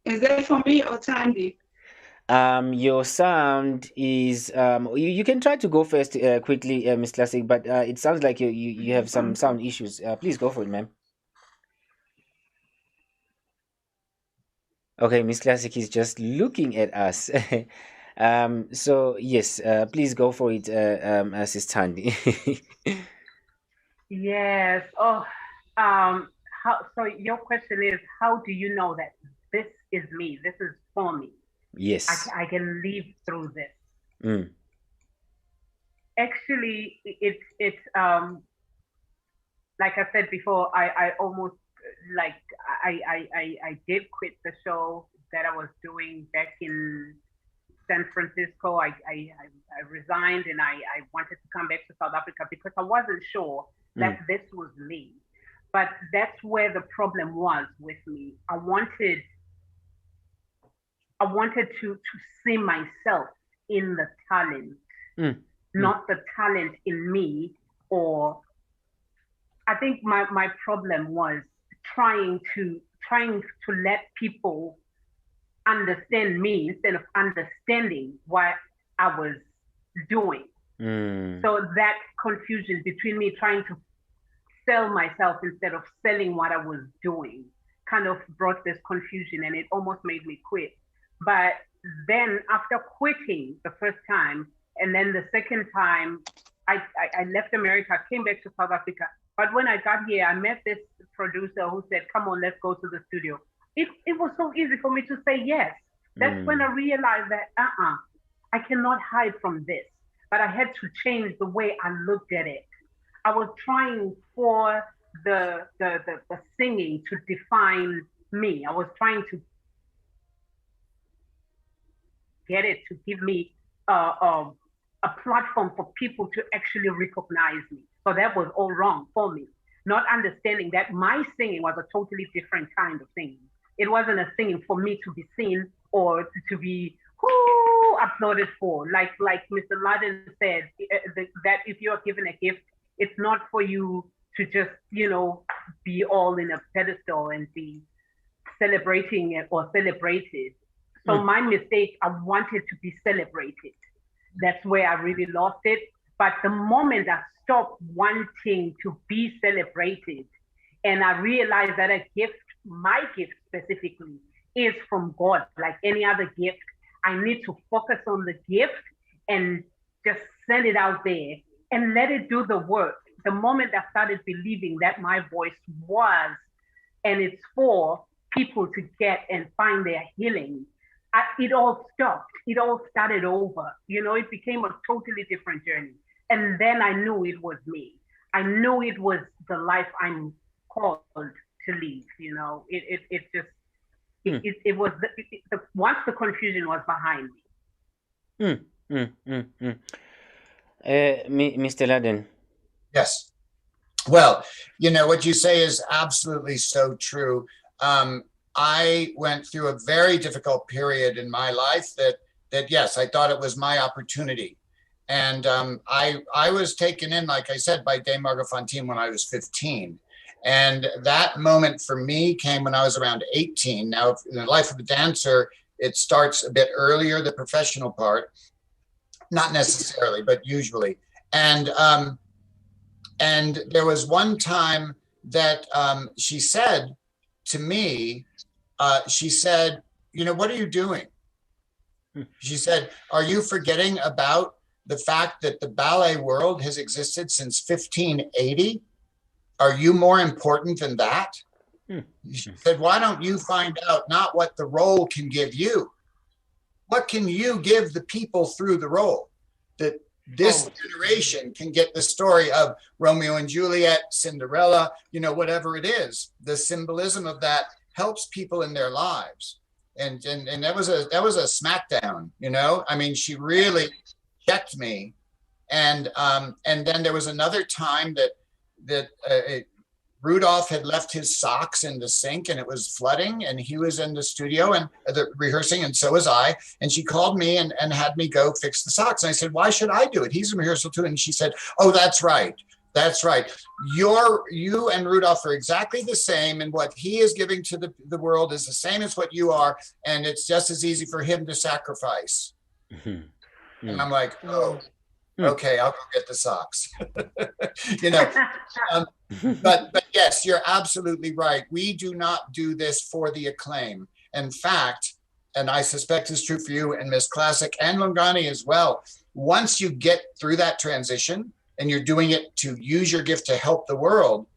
Is that for me or Thandi? Your sound is you can try to go first quickly, Miss Classic, but it sounds like you have some sound issues. Please go for it, ma'am. Okay, Miss Classic is just looking at us. So yes, please go for it, Sis Thandi. Yes. Oh, so your question is, how do you know that this is me? This is for me. Yes. I can live through this. Mm. Actually, it's like I said before, I almost like I did quit the show that I was doing back in San Francisco. I resigned, and I wanted to come back to South Africa because I wasn't sure that this was me. But that's where the problem was with me. I wanted to see myself in the talent, not the talent in me. Or I think my problem was trying to let people understand me instead of understanding what I was doing. So that confusion between me trying to sell myself instead of selling what I was doing kind of brought this confusion, and it almost made me quit. But then after quitting the first time, and then the second time, I left America, came back to South Africa. But when I got here, I met this producer who said, come on, let's go to the studio. It was so easy for me to say yes. That's when I realized that, I cannot hide from this. But I had to change the way I looked at it. I was trying for the singing to define me. I was trying to get it to give me a platform for people to actually recognize me. So that was all wrong for me. Not understanding that my singing was a totally different kind of singing. It wasn't a singing for me to be seen or to be applauded for. Like Mr. Laden said, that if you are given a gift, it's not for you to just, be all in a pedestal and be celebrating it or celebrated. So my mistake, I wanted to be celebrated. That's where I really lost it. But the moment I stopped wanting to be celebrated and I realized that a gift, my gift specifically, is from God, like any other gift, I need to focus on the gift and just send it out there and let it do the work. The moment I started believing that my voice was, and it's for people to get and find their healing, it all stopped. It all started over. It became a totally different journey. And then I knew it was me. I knew it was the life I'm called to live. It was once the confusion was behind me. Mr. Laden. Yes. Well, what you say is absolutely so true. I went through a very difficult period in my life that yes, I thought it was my opportunity. And I was taken in, like I said, by Dame Margot Fontein when I was 15. And that moment for me came when I was around 18. Now, in the life of a dancer, it starts a bit earlier, the professional part, not necessarily, but usually. And there was one time that she said to me, she said, what are you doing? She said, are you forgetting about the fact that the ballet world has existed since 1580? Are you more important than that? She said, why don't you find out not what the role can give you? What can you give the people through the role? That this generation can get the story of Romeo and Juliet, Cinderella, whatever it is. The symbolism of that helps people in their lives. And that was a smackdown, I mean, she really checked me. And then there was another time that Rudolph had left his socks in the sink and it was flooding, and he was in the studio and rehearsing, and so was I. And she called me and had me go fix the socks. And I said, why should I do it? He's in rehearsal too. And she said, oh, that's right. That's right. You and Rudolph are exactly the same, and what he is giving to the world is the same as what you are, and it's just as easy for him to sacrifice. And I'm like, oh, okay, I'll go get the socks. But yes, you're absolutely right. We do not do this for the acclaim. In fact, and I suspect it's true for you and Miss Classic and Lungani as well, once you get through that transition and you're doing it to use your gift to help the world,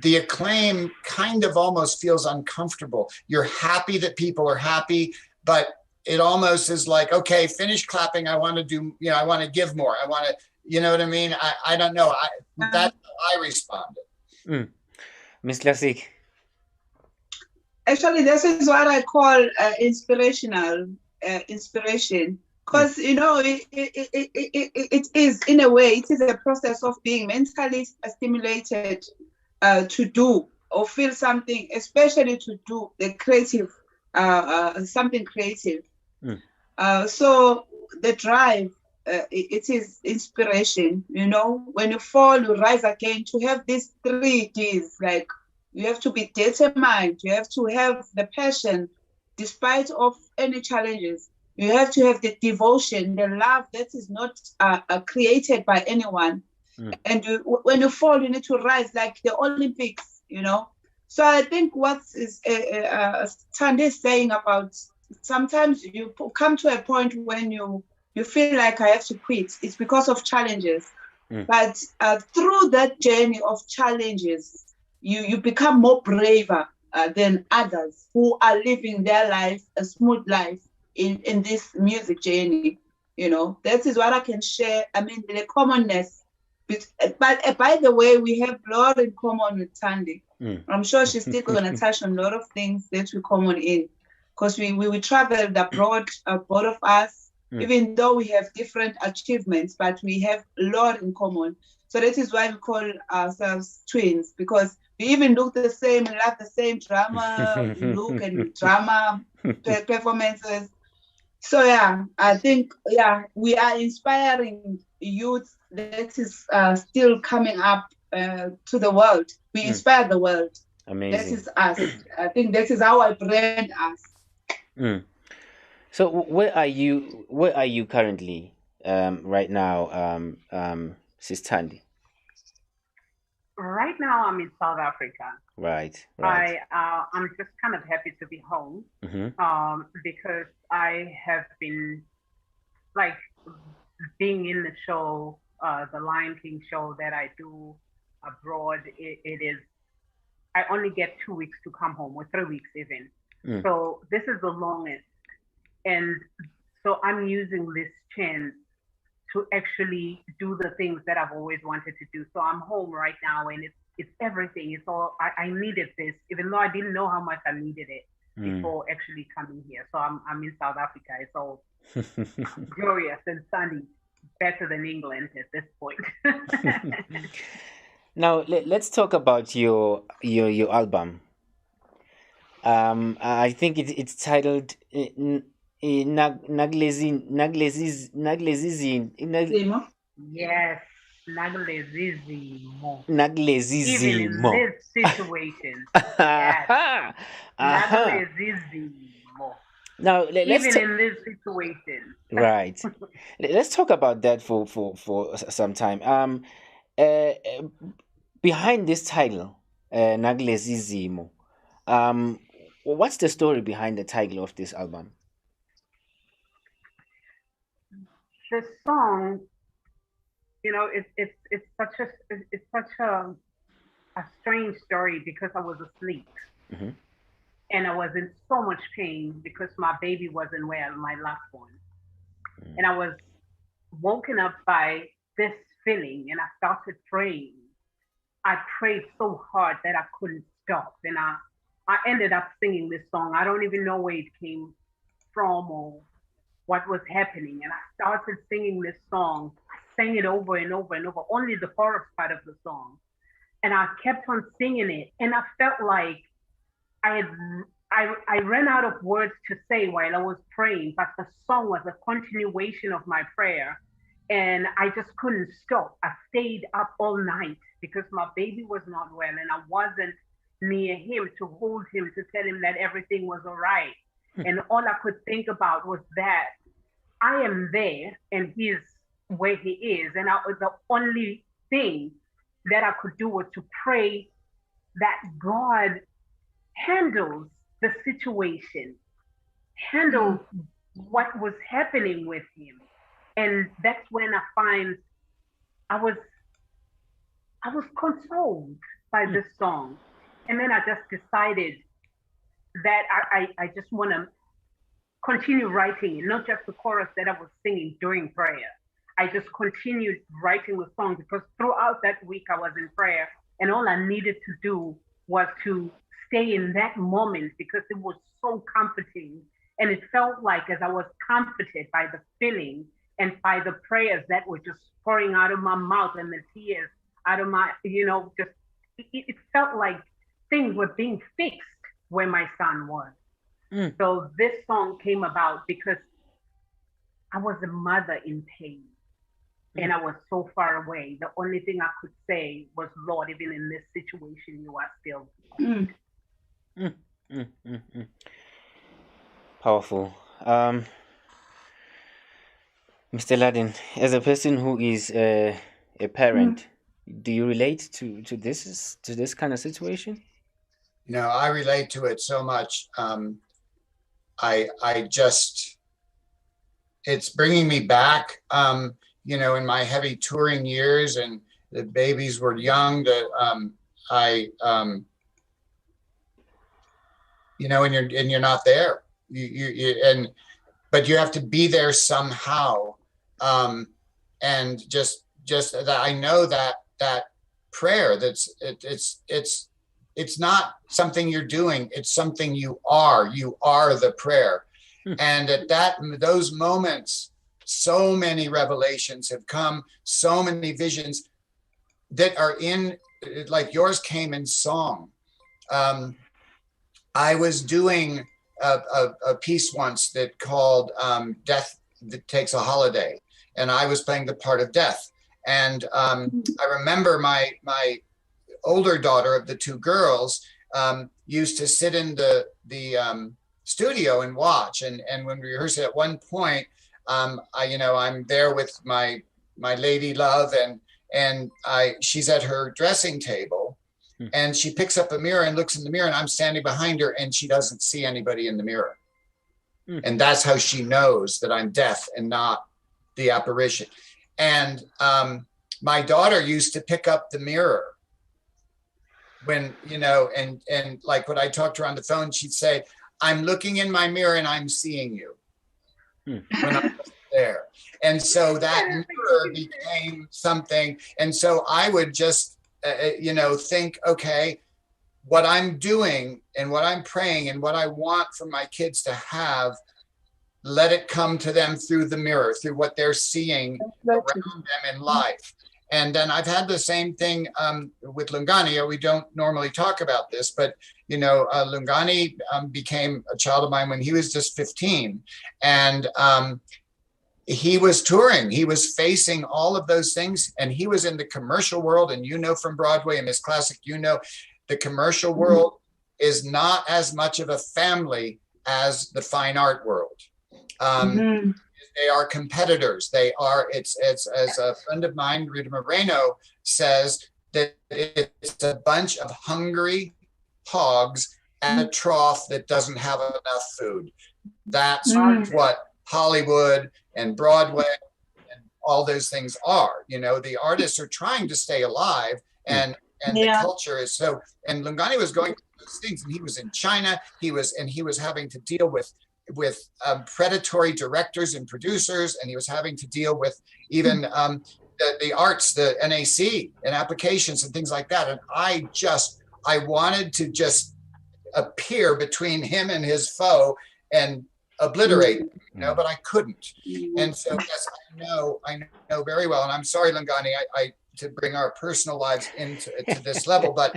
the acclaim kind of almost feels uncomfortable. You're happy that people are happy, but it almost is like, okay, finish clapping. I want to do, I want to give more. I want to, you know what I mean? I don't know. That's how I responded. Miss Classic. Actually, this is what I call inspiration, because it is, in a way, it is a process of being mentally stimulated to do or feel something, especially to do the creative, something creative. So the drive, it is inspiration. When you fall, you rise again. To have these 3 Ds, like, you have to be determined. You have to have the passion, despite of any challenges. You have to have the devotion, the love that is not created by anyone. And when you fall, you need to rise, like the Olympics. So I think what is Thandi is saying about, sometimes you come to a point when you feel like I have to quit. It's because of challenges. But through that journey of challenges, you become more braver than others who are living their life, a smooth life in this music journey. That is what I can share. I mean, the commonness. But by the way, we have a lot in common with Thandi. I'm sure she's still going to touch on a lot of things that we common in. because we traveled abroad, both of us, even though we have different achievements, but we have a lot in common. So that is why we call ourselves twins, because we even look the same and have the same drama look and drama performances. So yeah, I think we are inspiring youth that is still coming up to the world. We inspire the world. Amazing. That is us. I think that is how I brand us. So where are you currently right now, Sis Thandi? Right now, I'm in South Africa. Right. I'm just kind of happy to be home because I have been like being in the show, the Lion King show that I do abroad. It is, I only get 2 weeks to come home, or 3 weeks even. So this is the longest, and so I'm using this chance to actually do the things that I've always wanted to do. So I'm home right now, and it's everything. It's all I needed this, even though I didn't know how much I needed it before actually coming here. So I'm in South Africa. It's all glorious and sunny, better than England at this point. Now let's talk about your album. I think it's titled Naglezizimo. Yes, Naglezizimo. Naglezizimo. Even in this situation. Yes. Naglezizimo. Now let's even in this situation. Right. Let's talk about that for some time. Behind this title, Naglezizimo, what's the story behind the title of this album? The song, it's such a strange story because I was asleep and I was in so much pain because my baby wasn't well, my last one, and I was woken up by this feeling, and I started praying. I prayed so hard that I couldn't stop, and I ended up singing this song. I don't even know where it came from or what was happening. And I started singing this song. I sang it over and over and over, only the chorus part of the song. And I kept on singing it. And I felt like I ran out of words to say while I was praying, but the song was a continuation of my prayer. And I just couldn't stop. I stayed up all night because my baby was not well and I wasn't near him to hold him, to tell him that everything was all right. And all I could think about was that I am there and he's where he is. And the only thing that I could do was to pray that God handles the situation, handles what was happening with him. And that's when I find I was consoled by this song. And then I just decided that I just want to continue writing it, not just the chorus that I was singing during prayer. I just continued writing the song because throughout that week I was in prayer, and all I needed to do was to stay in that moment because it was so comforting. And it felt like as I was comforted by the feeling and by the prayers that were just pouring out of my mouth and the tears out of my, just, it felt like things were being fixed where my son was. So this song came about because I was a mother in pain and I was so far away. The only thing I could say was, Lord, even in this situation, you are still. Powerful. Mr. Ladin, as a person who is a parent, do you relate to this kind of situation? No, I relate to it so much. I just, it's bringing me back, in my heavy touring years, and the babies were young, and you're not there, but you have to be there somehow. And just that I know that prayer, it's it's not something you're doing, it's something you are. You are the prayer. And at those moments, so many revelations have come, so many visions that are in, like yours came in song. I was doing a piece once that called Death That Takes a Holiday, and I was playing the part of death. And I remember my older daughter of the two girls used to sit in the studio and watch. And when we rehearsed at one point, I'm there with my lady love, and she's at her dressing table, and she picks up a mirror and looks in the mirror, and I'm standing behind her, and she doesn't see anybody in the mirror. And that's how she knows that I'm deaf and not the apparition. And my daughter used to pick up the mirror when, and like when I talked to her on the phone, she'd say, I'm looking in my mirror and I'm seeing you when I was there. And so that mirror became something. And so I would just, think, okay, what I'm doing and what I'm praying and what I want for my kids to have, let it come to them through the mirror, through what they're seeing around them in life. And then I've had the same thing with Lungani. We don't normally talk about this, but Lungani became a child of mine when he was just 15, and he was touring. He was facing all of those things, and he was in the commercial world. And from Broadway and Miss Classic, the commercial world is not as much of a family as the fine art world. They are competitors. It's as a friend of mine, Rita Moreno, says, that it's a bunch of hungry hogs at a trough that doesn't have enough food. That's what Hollywood and Broadway and all those things are. The artists are trying to stay alive, and the culture is so. And Lungani was going through those things, and he was in China. He was having to deal with predatory directors and producers, and he was having to deal with even the arts, the NAC and applications and things like that. And I wanted to just appear between him and his foe and obliterate him, but I couldn't. And so yes, I know very well, and I'm sorry, Lungani, I to bring our personal lives into this level, but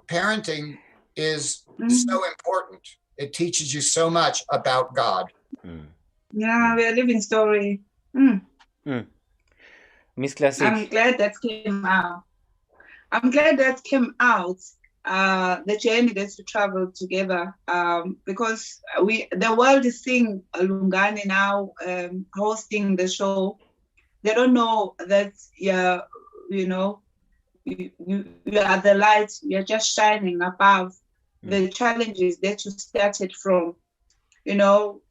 parenting is so important. It teaches you so much about God. Yeah, we're a living story. Miss Classic. I'm glad that came out. The journey that we traveled together, because the world is seeing Lungani now hosting the show. They don't know that you are the light. You're just shining above the challenges that you started from.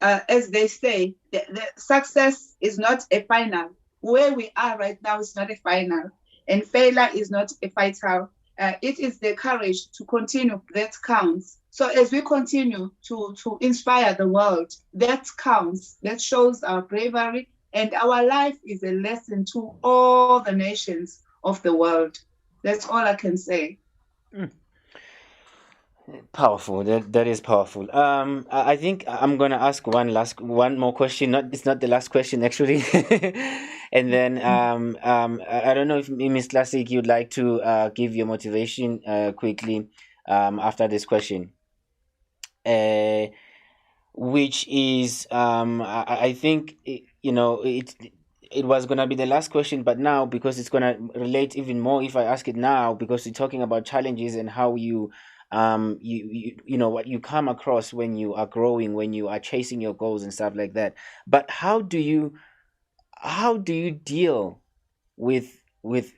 As they say, the success is not a final. Where we are right now is not a final, and failure is not a fatal. It is the courage to continue that counts. So as we continue to inspire the world, that counts. That shows our bravery, and our life is a lesson to all the nations of the world. That's all I can say. Powerful. That is powerful. I think I'm gonna ask one more question. It's not the last question actually. And then I don't know if Miss Classic, you'd like to give your motivation quickly after this question, which is I think it was gonna be the last question, but now because it's gonna relate even more if I ask it now, because you're talking about challenges and how you what you come across when you are growing, when you are chasing your goals and stuff like that. But how do you deal with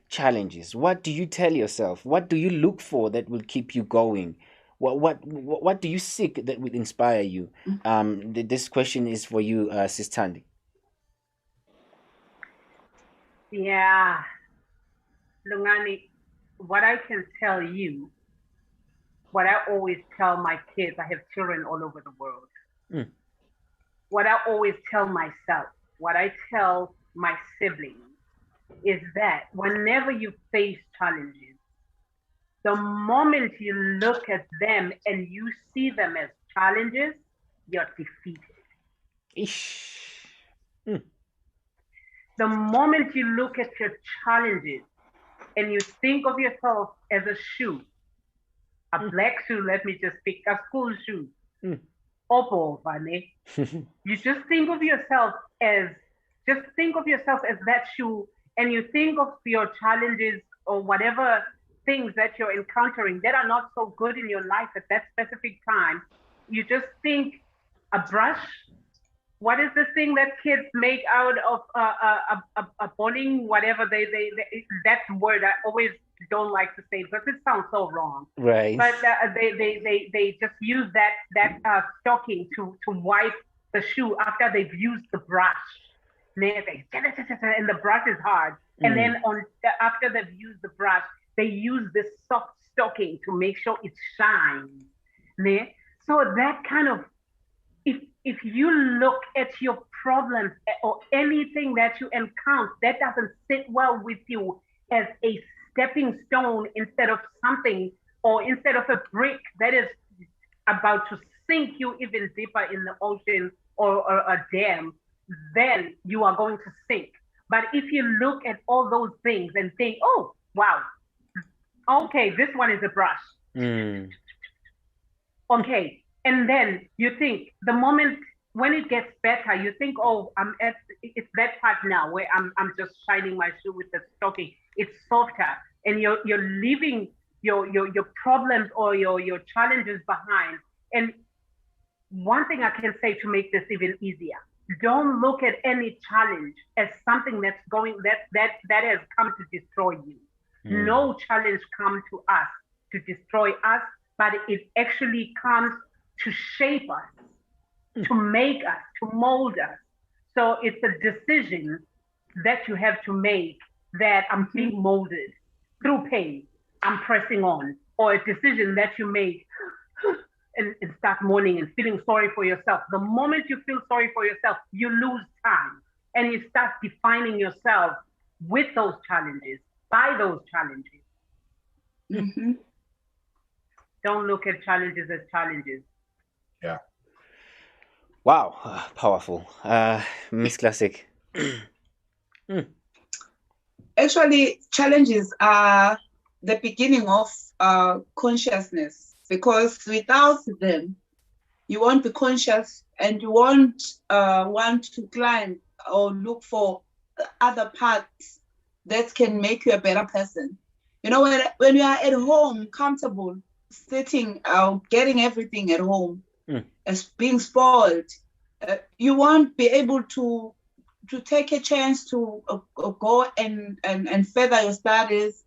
challenges? What do you tell yourself? What do you look for that will keep you going? What do you seek that will inspire you? This question is for you, Sis Thandi. Yeah, Lungani, what I can tell you, what I always tell my kids, I have children all over the world. What I always tell myself, what I tell my siblings is that whenever you face challenges, The moment you look at them and you see them as challenges, you're defeated. The moment you look at your challenges and you think of yourself as a shoe, a black shoe, let me just pick a school shoe. Opo, Vane. You just think of yourself as that shoe, and you think of your challenges or whatever things that you're encountering that are not so good in your life at that specific time. You just think a brush. What is this thing that kids make out of a bowling, whatever they that word I always don't like to say because it sounds so wrong. Right. But they just use that stocking to wipe the shoe after they've used the brush. And the brush is hard. And then after they've used the brush, they use this soft stocking to make sure it shines. So that kind of, if you look at your problems or anything that you encounter that doesn't sit well with you as a stepping stone instead of something, or instead of a brick that is about to sink you even deeper in the ocean or a dam, then you are going to sink. But if you look at all those things and think, oh, wow, okay, this one is a brush. Okay. And then you think the moment when it gets better, you think, oh, it's that part now where I'm just shining my shoe with the stocking. It's softer, and you're leaving your problems or your challenges behind. And one thing I can say to make this even easier: don't look at any challenge as something that has come to destroy you. No challenge comes to us to destroy us, but it actually comes to shape us, to make us, to mold us. So it's a decision that you have to make that I'm being molded through pain. I'm pressing on. Or a decision that you make and start mourning and feeling sorry for yourself. The moment you feel sorry for yourself, you lose time and you start defining yourself with those challenges, by those challenges. Don't look at challenges as challenges. Yeah. Wow, powerful. Miss Classic. Actually, challenges are the beginning of consciousness, because without them, you won't be conscious and you won't want to climb or look for other paths that can make you a better person. You know, when you are at home, comfortable, sitting, getting everything at home, as being spoiled, you won't be able to take a chance to go and further your studies,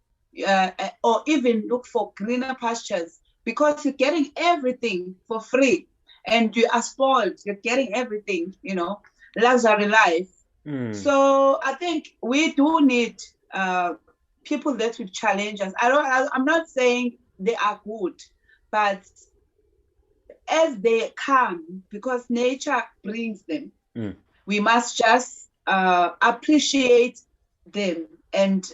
or even look for greener pastures, because you're getting everything for free and you are spoiled. You're getting everything, luxury life. So I think we do need people that will challenge us. I'm not saying they are good, but as they come, because nature brings them, we must just appreciate them and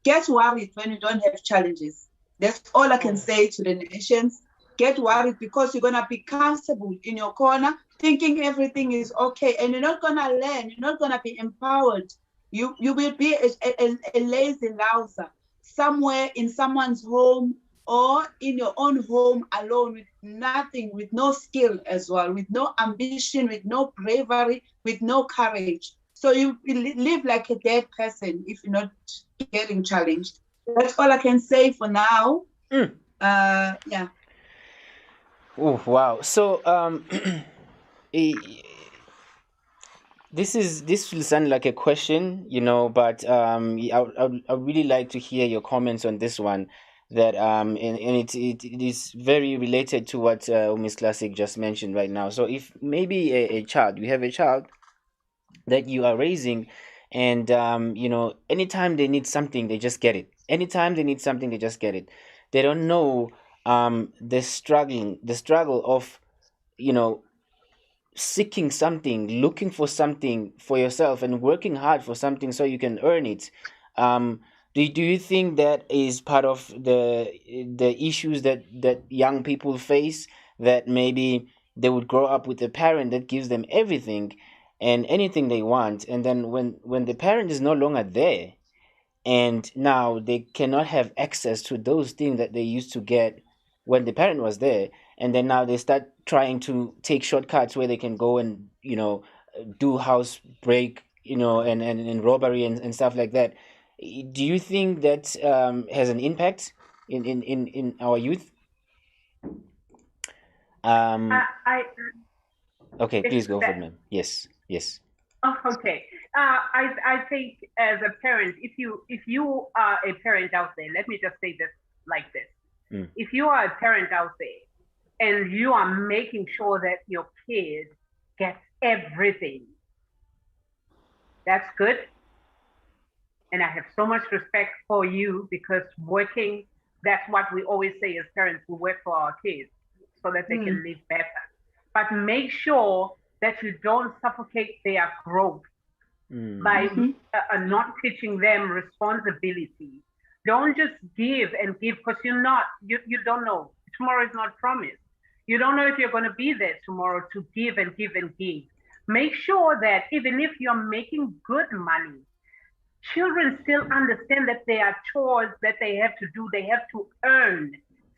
get worried when you don't have challenges. That's all I can say to the nations. Get worried because you're going to be comfortable in your corner, thinking everything is okay, and you're not going to learn. You're not going to be empowered. You will be a lazy louser somewhere in someone's home, or in your own home alone, with nothing, with no skill as well, with no ambition, with no bravery, with no courage. So you live like a dead person if you're not getting challenged. That's all I can say for now. Yeah. Oh, wow. So this will sound like a question, but I really like to hear your comments on this one. That and it is very related to what Miss Classic just mentioned right now. So if maybe a child, you have a child that you are raising, and anytime they need something, they just get it. Anytime they need something, they just get it. They don't know the struggle of seeking something, looking for something for yourself, and working hard for something so you can earn it. Do you think that is part of the issues that young people face, that maybe they would grow up with a parent that gives them everything and anything they want, and then when the parent is no longer there, and now they cannot have access to those things that they used to get when the parent was there, and then now they start trying to take shortcuts where they can go and do house break, and robbery and stuff like that. Do you think that has an impact in our youth? I Okay, it's please go for it, that. ma'am. Yes, yes. Oh, okay. I think as a parent, if you are a parent out there, let me just say this like this. Mm. If you are a parent out there and you are making sure that your kid gets everything, that's good. And I have so much respect for you, because working, that's what we always say as parents, we work for our kids so that they can live better. But make sure that you don't suffocate their growth by not teaching them responsibility. Don't just give and give, because you don't know. Tomorrow is not promised. You don't know if you're going to be there tomorrow to give and give and give. Make sure that even if you're making good money, children still understand that there are chores that they have to do, they have to earn.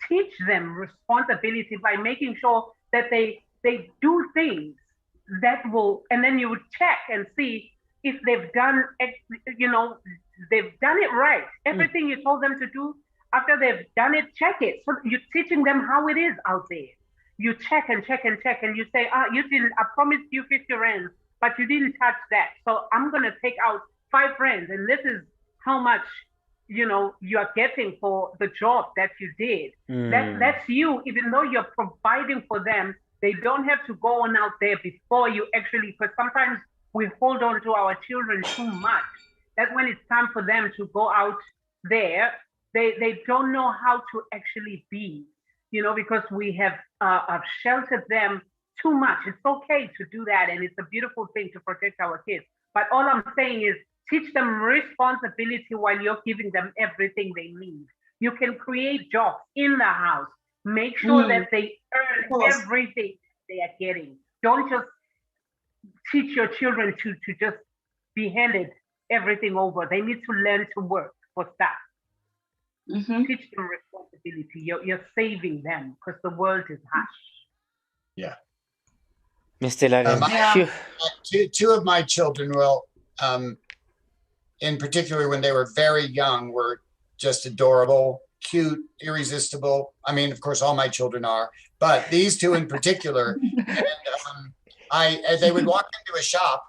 Teach them responsibility by making sure that they do things that will, and then you would check and see if they've done, they've done it right. Everything you told them to do, after they've done it, check it. So you're teaching them how it is out there. You check and check and check, and you say, you didn't, I promised you 50 rands, but you didn't touch that. So I'm going to take out 5 rands, and this is how much, you're getting for the job that you did. That's you, even though you're providing for them, they don't have to go on out there before you actually, because sometimes we hold on to our children too much, that when it's time for them to go out there, they don't know how to actually be, because we have sheltered them too much. It's okay to do that, and it's a beautiful thing to protect our kids. But all I'm saying is teach them responsibility while you're giving them everything they need. You can create jobs in the house. Make sure that they earn everything they are getting. Don't just teach your children to just be handed everything over. They need to learn to work for stuff. Teach them responsibility. You're saving them, because the world is harsh. Yeah. Mr. Laden, two of my children will, in particular when they were very young, were just adorable, cute, irresistible. I mean, of course, all my children are, but these two in particular, and they would walk into a shop,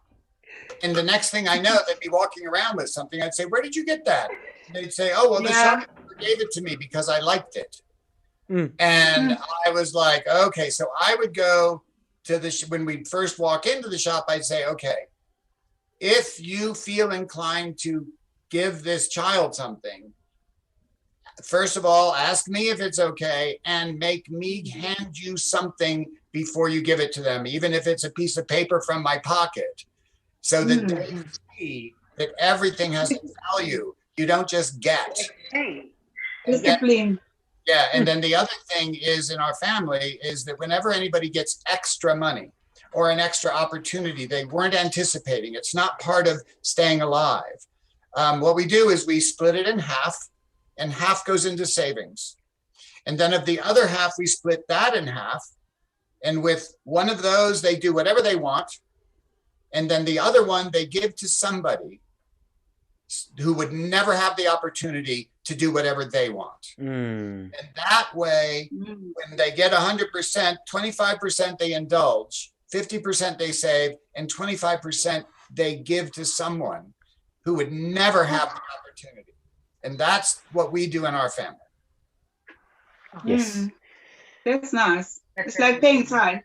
and the next thing I know, they'd be walking around with something. I'd say, "Where did you get that?" And they'd say, "Oh, well, the shopkeeper gave it to me because I liked it." And I was like, okay, so I would go to when we first walk into the shop, I'd say, okay, if you feel inclined to give this child something, first of all, ask me if it's okay, and make me hand you something before you give it to them, even if it's a piece of paper from my pocket, so that they see that everything has a value. You don't just get. Discipline. Yeah, and then the other thing is, in our family, is that whenever anybody gets extra money or an extra opportunity they weren't anticipating, it's not part of staying alive. What we do is we split it in half, and half goes into savings. And then of the other half, we split that in half. And with one of those, they do whatever they want. And then the other one, they give to somebody who would never have the opportunity to do whatever they want. And that way, when they get 100%, 25% they indulge, 50% they save, and 25% they give to someone who would never have the opportunity. And that's what we do in our family. Yes. That's nice. It's like paying tithe.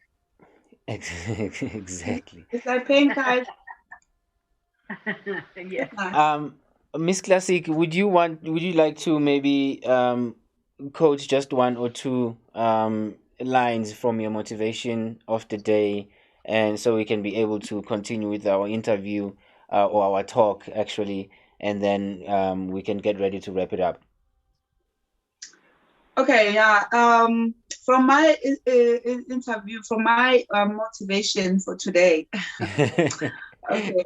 Exactly. It's like paying tithe. Yes. Miss Classic, would you like to maybe coach just one or two lines from your motivation of the day, and so we can be able to continue with our interview or our talk actually, and then we can get ready to wrap it up. Okay, yeah. From my interview, from my motivation for today, okay,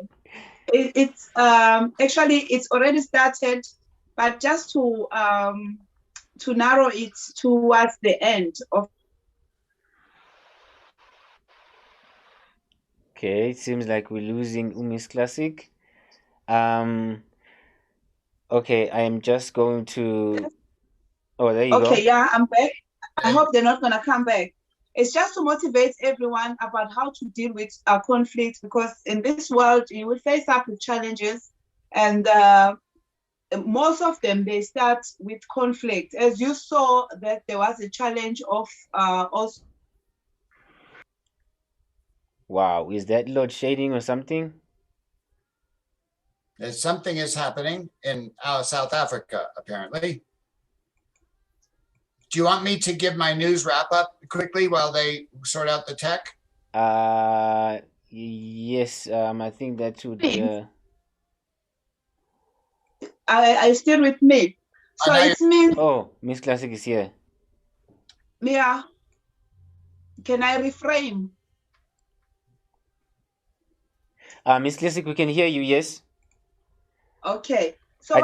it's actually it's already started, but just to narrow it towards the end of. Okay, it seems like we're losing Umi's Classic. Okay, I am just going to. Oh, there you go. Okay, yeah, I'm back. I hope they're not gonna come back. It's just to motivate everyone about how to deal with conflict, because in this world you will face up with challenges, and most of them they start with conflict. As you saw, that there was a challenge of also. Wow, is that load shading or something? Something is happening in South Africa, apparently. Do you want me to give my news wrap up quickly while they sort out the tech? Yes. I think that would. I still with me. So it means. Oh, Miss Classic is here. Yeah. Can I reframe? Miss Classic, we can hear you. Yes. Okay. So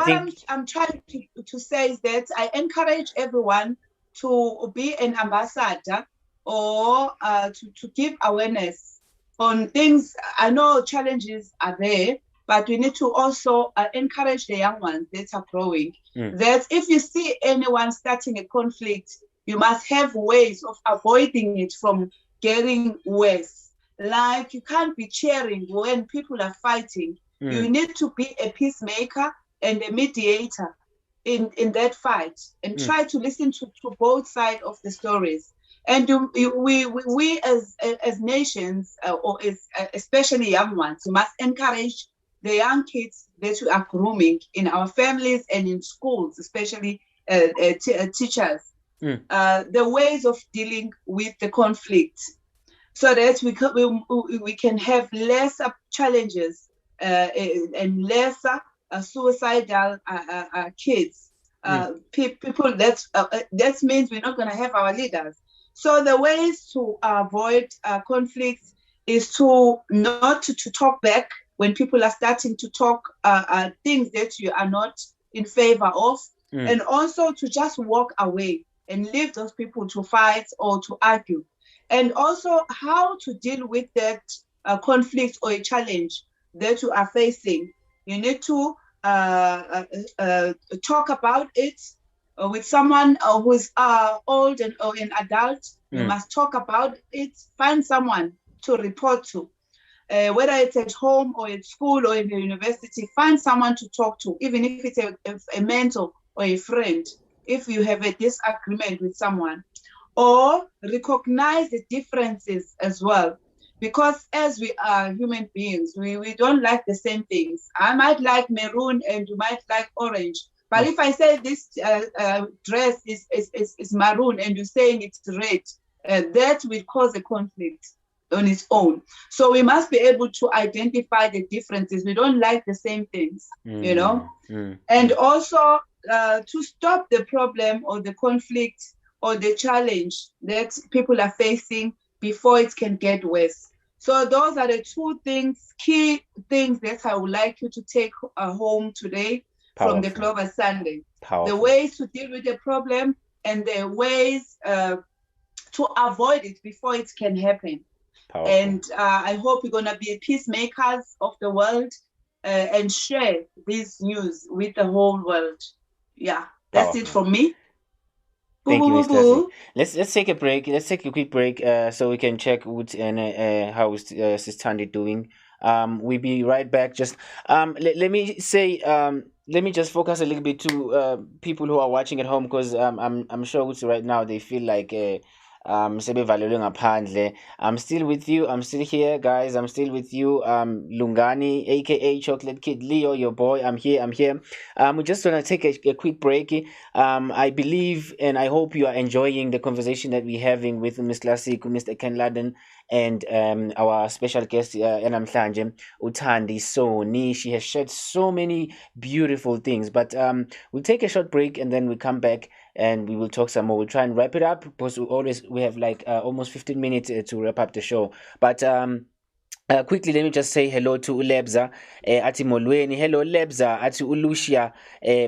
I'm trying to say is that I encourage everyone to be an ambassador, or to give awareness on things. I know challenges are there, but we need to also encourage the young ones that are growing. That if you see anyone starting a conflict, you must have ways of avoiding it from getting worse. Like, you can't be cheering when people are fighting. You need to be a peacemaker and a mediator in that fight, and try to listen to both sides of the stories. And we as nations, or especially young ones, we must encourage the young kids that we are grooming in our families and in schools, especially teachers, the ways of dealing with the conflict, so that we can have lesser challenges and lesser suicidal kids. People that means we're not going to have our leaders. So the ways to avoid conflicts is to not to talk back when people are starting to talk things that you are not in favor of, and also to just walk away and leave those people to fight or to argue. And also how to deal with that conflict or a challenge that you are facing. You need to talk about it with someone who's old or an adult. You must talk about it. Find someone to report to, whether it's at home or at school or in the university. Find someone to talk to, even if it's a mentor or a friend, if you have a disagreement with someone. Or recognize the differences as well. Because as we are human beings, we don't like the same things. I might like maroon and you might like orange. But if I say this dress is maroon and you're saying it's red, that will cause a conflict on its own. So we must be able to identify the differences. We don't like the same things, you know? And also to stop the problem or the conflict or the challenge that people are facing before it can get worse. So those are the two key things that I would like you to take home today from the Global Sunday. The ways to deal with the problem and the ways to avoid it before it can happen. And I hope we're going to be peacemakers of the world and share this news with the whole world. Yeah, that's it from me. Thank you, Ms. Classic. Let's take a break. Let's take a quick break so we can check how is Thandi doing. We'll be right back. Just let me say let me just focus a little bit to people who are watching at home, because I'm sure right now they feel like sebevalelwe ngaphandle. I'm still with you. I'm still here, guys. I'm still with you. Lungani, aka Chocolate Kid Leo, your boy. I'm here. We're just gonna take a quick break. I believe and I hope you are enjoying the conversation that we're having with Ms. Classic, Mr. Ken Laden, and our special guest Enamhlanje, Thandi Soni. She has shared so many beautiful things. But we'll take a short break and then we come back and we will talk some more. We'll try and wrap it up because we have like almost 15 minutes to wrap up the show. But quickly, let me just say hello to Ulebza, ati Molweni. Hello Lebza, ati Ulushia,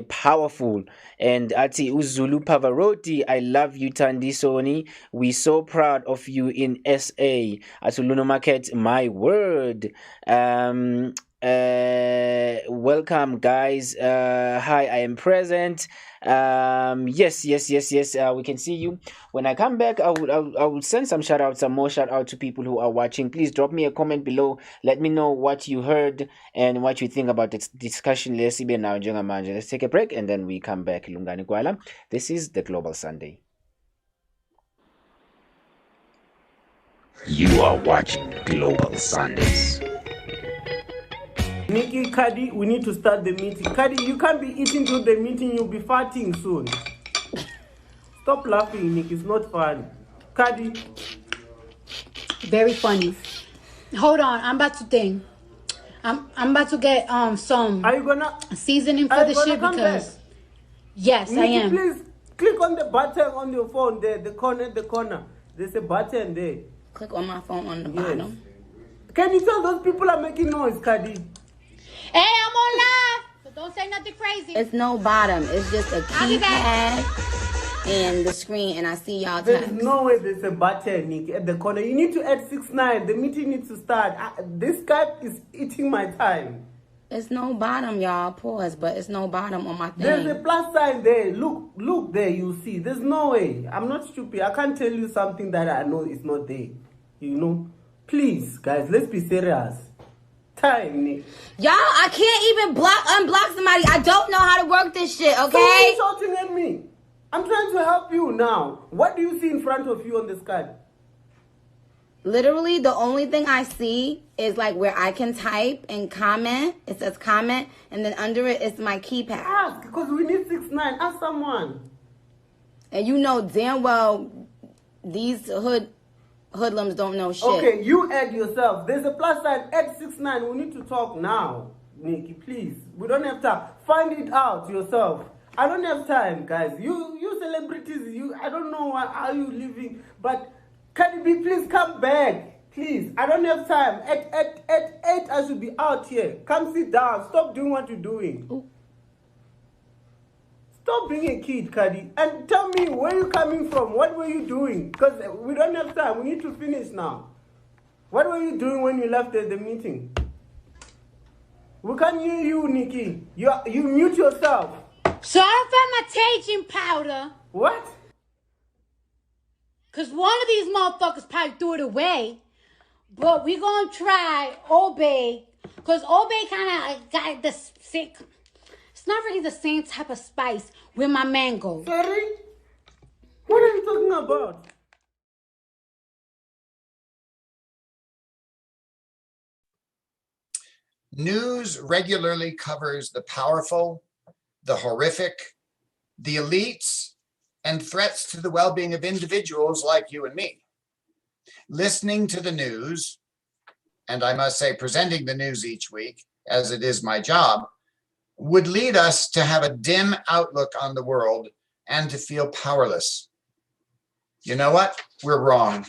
powerful, and ati Uzulu Pavarotti. I love you, Thandi Soni. We so proud of you in SA. Ati Luno Market, my word. Welcome, guys. Hi, I am present. Yes. We can see you. When I come back, I will send some more shout out to people who are watching. Please drop me a comment below. Let me know what you heard and what you think about this discussion. Let's take a break and then we come back. Lungani Kwala. This is the Global Sunday. You are watching Global Sundays. Nikki, Kadi, we need to start the meeting. Kadi, you can't be eating through the meeting. You'll be farting soon. Stop laughing, Nick. It's not fun. Kadi. Very funny. Hold on. I'm about to think. I'm about to get some. Are you gonna seasoning for the shit because back? Yes, Nikki, I am. Please click on the button on your phone there, the corner. There's a button there. Click on my phone on the bottom. Can you tell those people are making noise, Kadi? Hey, I'm on live, so don't say nothing crazy. It's no bottom. It's just a keypad and the screen, and I see y'all. There's no way there's a button, Nick, at the corner. You need to add 6-9. The meeting needs to start. This guy is eating my time. It's no bottom, y'all. Pause, but it's no bottom on my thing. There's a plus sign there. Look there. You see. There's no way. I'm not stupid. I can't tell you something that I know is not there. You know. Please, guys, let's be serious. Time, Nick. Y'all, I can't even unblock somebody. I don't know how to work this shit, okay? So why are you shouting at me? I'm trying to help you now. What do you see in front of you on the screen? Literally, the only thing I see is like where I can type and comment. It says comment, and then under it is my keypad. Ask, because we need 6-9. Ask someone. And you know damn well these hoodlums don't know shit. Okay, you add yourself. There's a plus sign. Add 6-9. We need to talk now, Nikki. Please, we don't have time. Find it out yourself. I don't have time, guys. You celebrities. I don't know how you living, but Cardi B, please come back, please. I don't have time. At 8, I should be out here. Come sit down. Stop doing what you're doing. Ooh. Stop being a kid, Cardi, and tell me where you're coming from. What were you doing? Because we don't have time. We need to finish now. What were you doing when you left the meeting? We can't hear you, Nikki. You mute yourself. So I found my teaching powder. What? Because one of these motherfuckers probably threw it away. But we're going to try Obey. Because Obey kind of got the sick. It's not really the same type of spice with my mango. Sorry? What are you talking about? News regularly covers the powerful, the horrific, the elites, and threats to the well-being of individuals like you and me. Listening to the news, and I must say presenting the news each week, as it is my job, would lead us to have a dim outlook on the world and to feel powerless. You know what? We're wrong.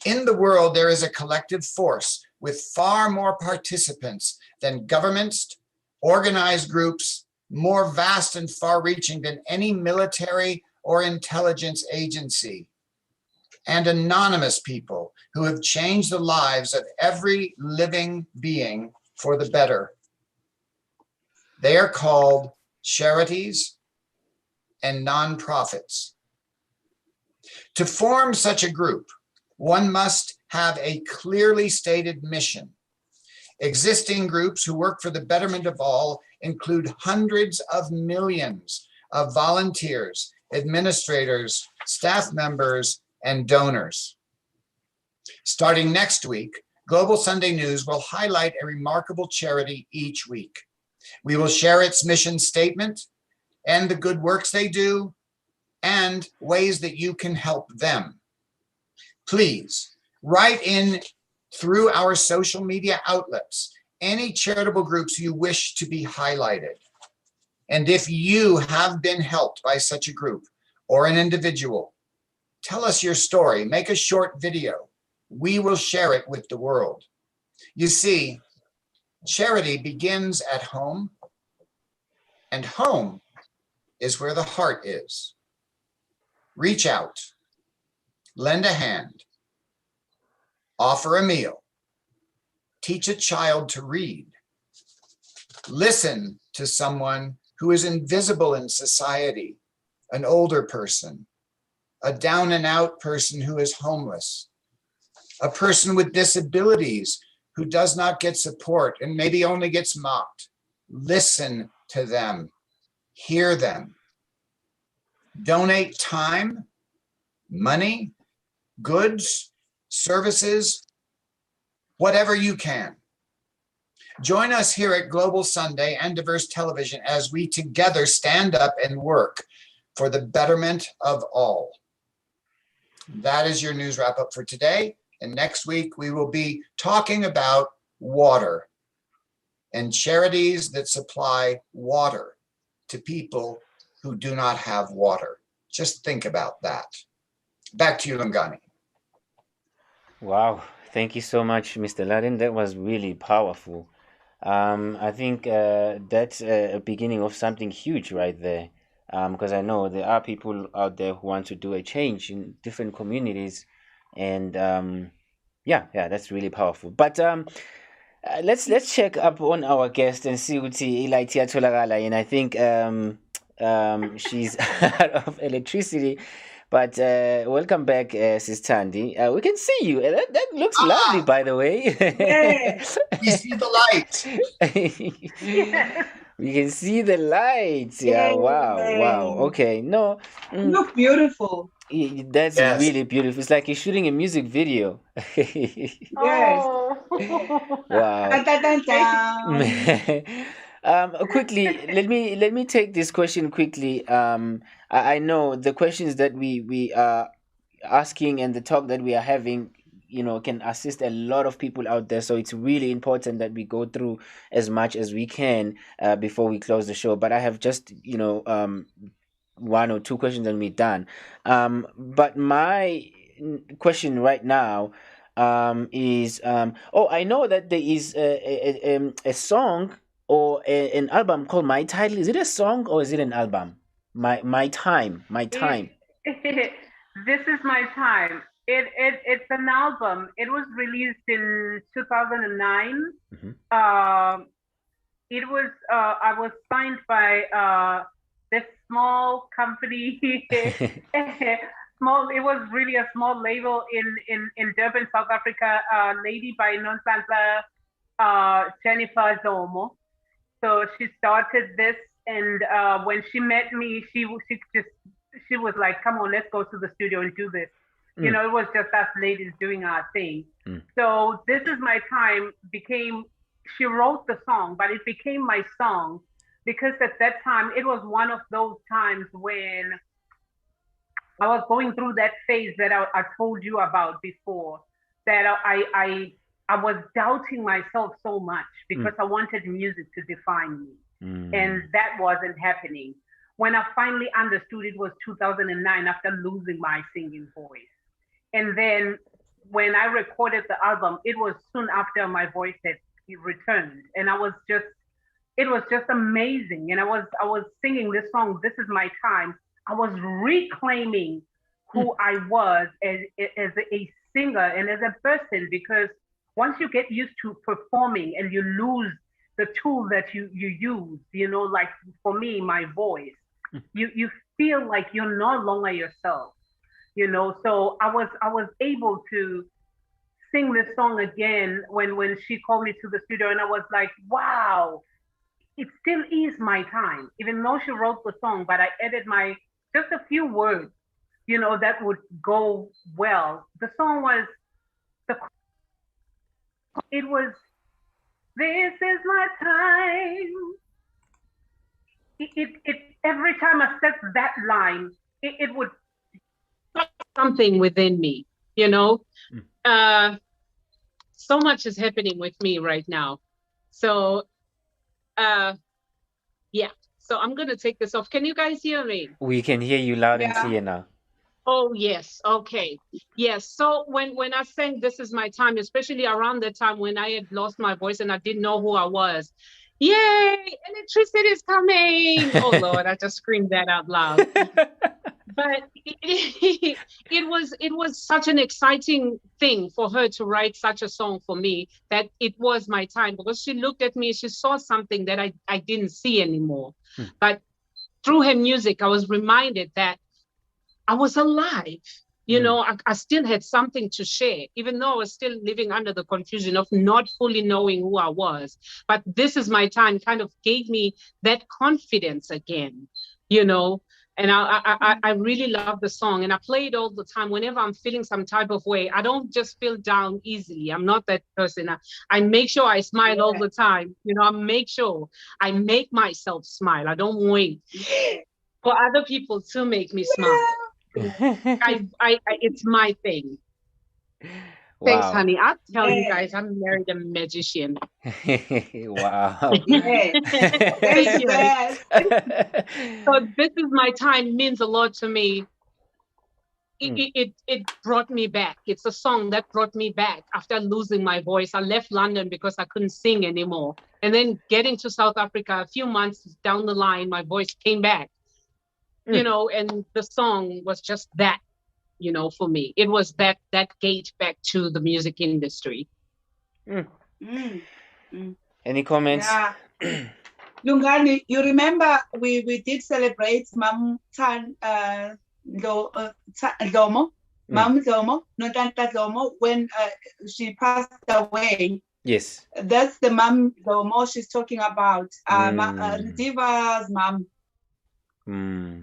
In the world, there is a collective force with far more participants than governments, organized groups, more vast and far-reaching than any military or intelligence agency, and anonymous people who have changed the lives of every living being for the better. They are called charities and nonprofits. To form such a group, one must have a clearly stated mission. Existing groups who work for the betterment of all include hundreds of millions of volunteers, administrators, staff members, and donors. Starting next week, Global Sunday News will highlight a remarkable charity each week. We will share its mission statement and the good works they do and ways that you can help them. Please write in through our social media outlets any charitable groups you wish to be highlighted. And if you have been helped by such a group or an individual, tell us your story, make a short video. We will share it with the world. You see, charity begins at home, and home is where the heart is. Reach out, lend a hand, offer a meal, teach a child to read, listen to someone who is invisible in society, an older person, a down and out person who is homeless, a person with disabilities who does not get support and maybe only gets mocked. Listen to them, hear them. Donate time, money, goods, services, whatever you can. Join us here at Global Sunday and Diverse Television as we together stand up and work for the betterment of all. That is your news wrap up for today. And next week, we will be talking about water and charities that supply water to people who do not have water. Just think about that. Back to you, Lungani. Wow, thank you so much, Mr. Laden. That was really powerful. I think that's a beginning of something huge right there. Because I know there are people out there who want to do a change in different communities, and yeah, that's really powerful. But let's check up on our guest and see what Ilaitia Tolagala, and I think she's out of electricity. But welcome back, Sis Thandi. We can see you. That looks lovely, by the way. Yes, we see the light. We can see the lights. Yeah, wow. Okay, no. You look beautiful. That's really beautiful. It's like you're shooting a music video. Yes. Wow. Dun, dun, dun. Quickly, let me take this question quickly. I know the questions that we are asking and the talk that we are having, can assist a lot of people out there. So it's really important that we go through as much as we can before we close the show. But I have just, one or two questions and we're done. But my question right now is, I know that there is a song or an album called My Title. Is it a song or is it an album? My Time. This is My Time. It's an album. It was released in 2009. It was I was signed by this small company. Small. It was really a small label in Durban, South Africa. A lady by Nonhlanhla, Jennifer Zomo. So she started this, and when she met me, she was like, "Come on, let's go to the studio and do this." It was just us ladies doing our thing. So This Is My Time she wrote the song, but it became my song because at that time, it was one of those times when I was going through that phase that I told you about before, that I was doubting myself so much because I wanted music to define me. And that wasn't happening. When I finally understood, it was 2009 after losing my singing voice. And then when I recorded the album, it was soon after my voice had returned. And it was just amazing. And I was singing this song, This Is My Time. I was reclaiming who I was as a singer and as a person, because once you get used to performing and you lose the tool that you use, like for me, my voice, you feel like you're no longer yourself, So I was able to sing this song again when she called me to the studio, and I was like, wow, it still is my time, even though she wrote the song, but I added just a few words that would go well. The song was it was "This is my time." It every time I said that line, it would something within me, so much is happening with me right now. So, yeah. So I'm gonna take this off. Can you guys hear me? We can hear you loud and clear now. Oh yes, okay. Yes. So when I sang "This Is My Time," especially around the time when I had lost my voice and I didn't know who I was, yay, electricity is coming. Oh Lord, I just screamed that out loud. But it was such an exciting thing for her to write such a song for me, that it was my time, because she looked at me, she saw something that I didn't see anymore. But through her music, I was reminded that I was alive. I still had something to share, even though I was still living under the confusion of not fully knowing who I was. But "This Is My Time" kind of gave me that confidence again, And I really love the song, and I play it all the time whenever I'm feeling some type of way. I don't just feel down easily. I'm not that person. I make sure I smile all the time. I make sure I make myself smile. I don't wait for other people to make me smile. It's my thing. Thanks, Wow. honey. I'll tell you guys, I'm married a magician. Wow. Thank you. So "This Is My Time" means a lot to me. It brought me back. It's a song that brought me back after losing my voice. I left London because I couldn't sing anymore. And then getting to South Africa, a few months down the line, my voice came back. And the song was just that, for me. It was that gate back to the music industry. Any comments? Yeah. Lungani, you remember we did celebrate Mam Domo, Mam Domo, Notanta Domo, when she passed away. Yes. That's the Mam Domo she's talking about. Diva's mom.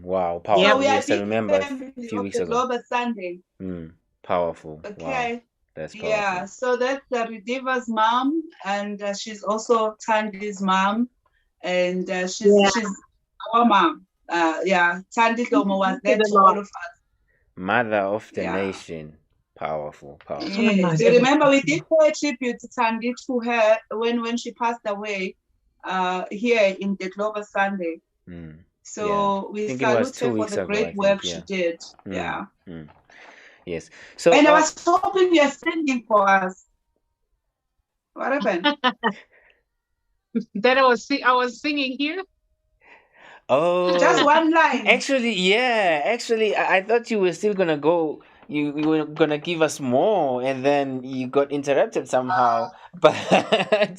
Wow, powerful. So we yes, are I remember a family few of weeks the ago. Global Sunday. Powerful. Okay. Wow. That's powerful. Yeah, so that's Diva's mom, and she's also Thandi's mom, and she's our mom. Thandi Domo was there to all of us. Mother of the nation. Powerful. Yes. You remember we did pay a tribute to Thandi to her when she passed away here in the Global Sunday. So we salute her for the great work she did. Yes. So and I was hoping you're singing for us. What happened? That I was singing here. Oh, just one line. Actually, I thought you were still gonna go. You were gonna give us more, and then you got interrupted somehow. But I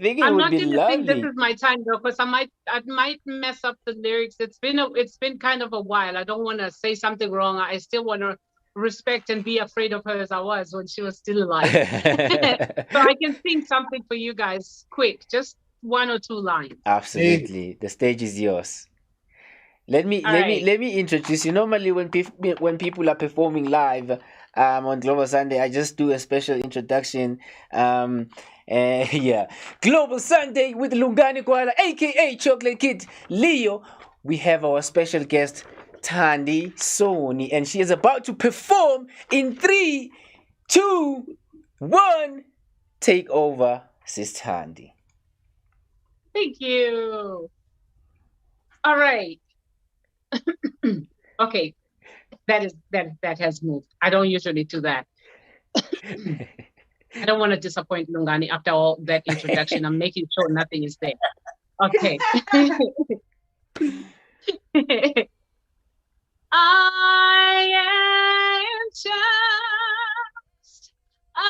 think it I'm would not be gonna lovely. sing "This Is My Time" though, because I might mess up the lyrics. It's been kind of a while. I don't want to say something wrong. I still want to respect and be afraid of her as I was when she was still alive. So I can sing something for you guys quick, just 1 or 2 lines. Absolutely, the stage is yours. Let me introduce you. Normally, when people are performing live on Global Sunday, I just do a special introduction. Global Sunday with Lungani Koala, aka Chocolate Kid Leo. We have our special guest Thandi Soni, and she is about to perform in 3, 2, 1. Take over, Sis Thandi. Thank you. All right. Okay, that has moved. I don't usually do that. I don't want to disappoint Lungani after all that introduction. I'm making sure nothing is there. Okay. I am just a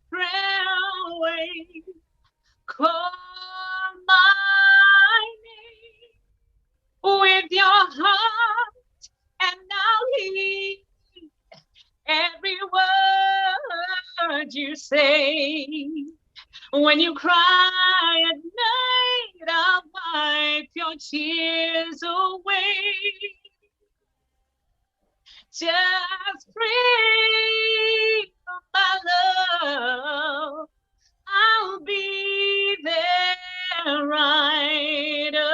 prayer away. Call my name with your heart, and I'll heed every word you say. When you cry at night, I'll wipe your tears away. Just pray for my love. I'll be there right away.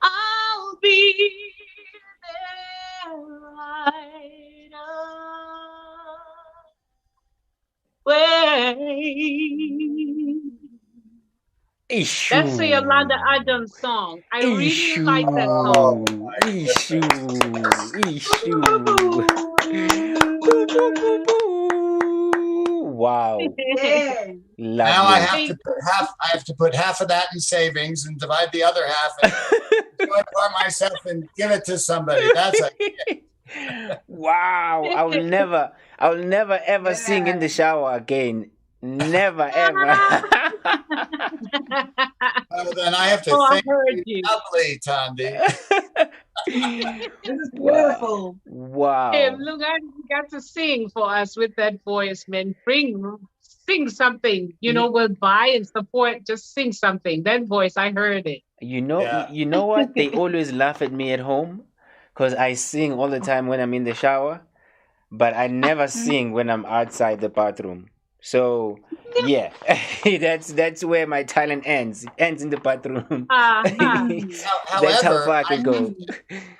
I'll be there right away. That's a Yolanda Adams song. I really like that song. Wow. Lovely. Now I have to put half of that in savings and divide the other half and enjoy it for myself and give it to somebody. That's a Wow. I'll never ever sing in the shower again. Never ever. Well, then I have to thank you doubly, Thandi. This is beautiful. Wow. Hey, look, you got to sing for us with that voice, man. Sing something. We'll buy and support. Just sing something. That voice, I heard it. You know what? They always laugh at me at home because I sing all the time when I'm in the shower, but I never sing when I'm outside the bathroom. So yeah, that's where my talent ends. It ends in the bathroom. That's how far I could go.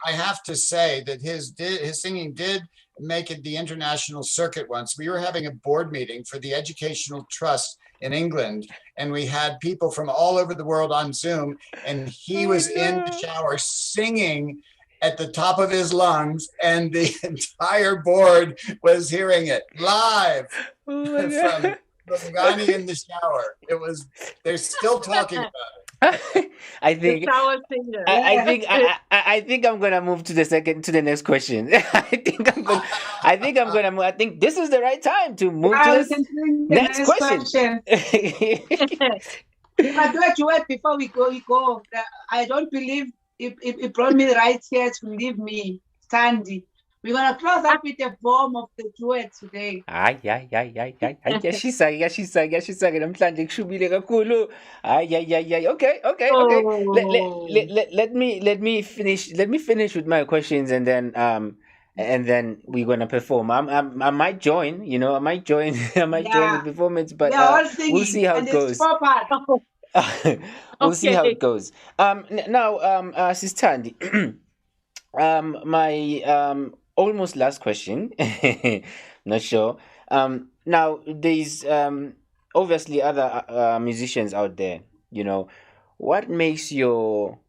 I have to say that his singing did make it the international circuit once. We were having a board meeting for the Educational Trust in England, and we had people from all over the world on Zoom, and he was in the shower singing at the top of his lungs, and the entire board was hearing it live from Ghani in the shower. They're still talking about it. I think I think I'm gonna move to the next question. I think this is the right time to move to this next question. If I do a duet before we go. I don't believe it brought me the right here to leave me, Thandi. We're gonna close up with the bomb of the duet today. Ay, yashisake namhlanje kushubile kakhulu. Ay. Okay. Let me finish with my questions, and then we're gonna perform. I might join, I might join the performance, but we'll see how it goes. We'll see how it goes. Now, Sis Thandi, my almost last question. Not sure. Now there's obviously other musicians out there. What makes your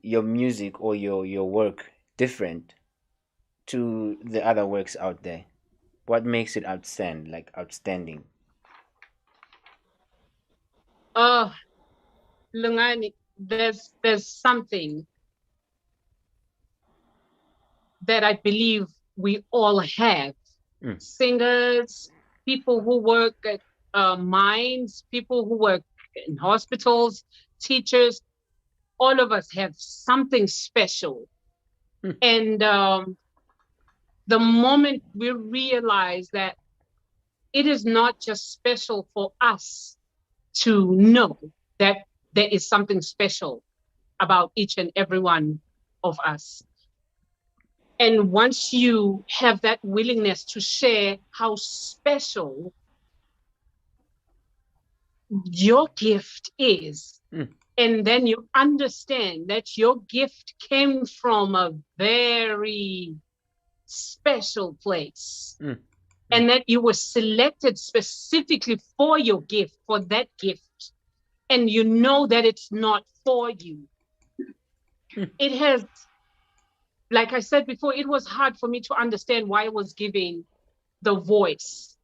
music or your work different to the other works out there? What makes it outstanding? Lungani, there's something that I believe we all have. Singers, people who work at mines, people who work in hospitals, teachers, all of us have something special. And the moment we realize that it is not just special for us to know that there is something special about each and every one of us. And once you have that willingness to share how special your gift is, and then you understand that your gift came from a very special place, and that you were selected specifically for your gift, for that gift, and you know that it's not for you. It has, like I said before, it was hard for me to understand why I was giving the voice.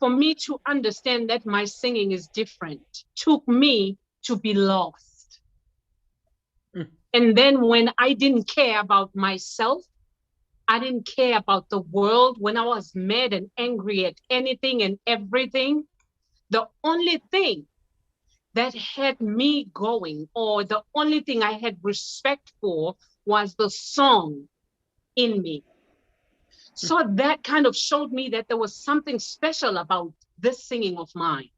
For me to understand that my singing is different took me to be lost. And then when I didn't care about myself, I didn't care about the world, when I was mad and angry at anything and everything, the only thing that had me going, or the only thing I had respect for, was the song in me. So that kind of showed me that there was something special about this singing of mine.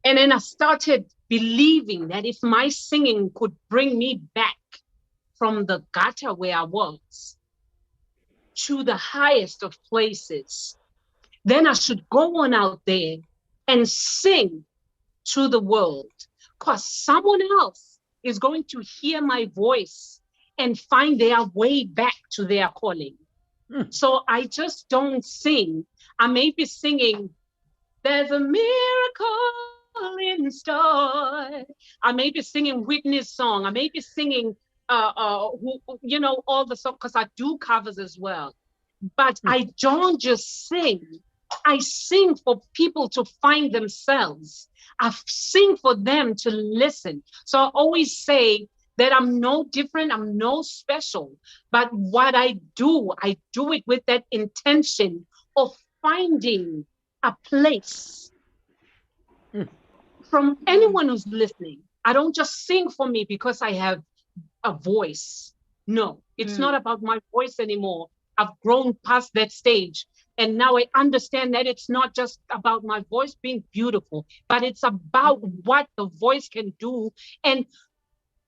And then I started believing that if my singing could bring me back from the gutter where I was to the highest of places, then I should go on out there and sing to the world, because someone else is going to hear my voice and find their way back to their calling. So I just don't sing. I may be singing, there's a miracle in store. I may be singing Whitney's song. I may be singing, all the songs, because I do covers as well. But I don't just sing. I sing for people to find themselves. I sing for them to listen. So I always say that I'm no different, I'm no special. But what I do it with that intention of finding a place from anyone who's listening. I don't just sing for me because I have a voice. No, it's not about my voice anymore. I've grown past that stage. And now I understand that it's not just about my voice being beautiful, but it's about what the voice can do. And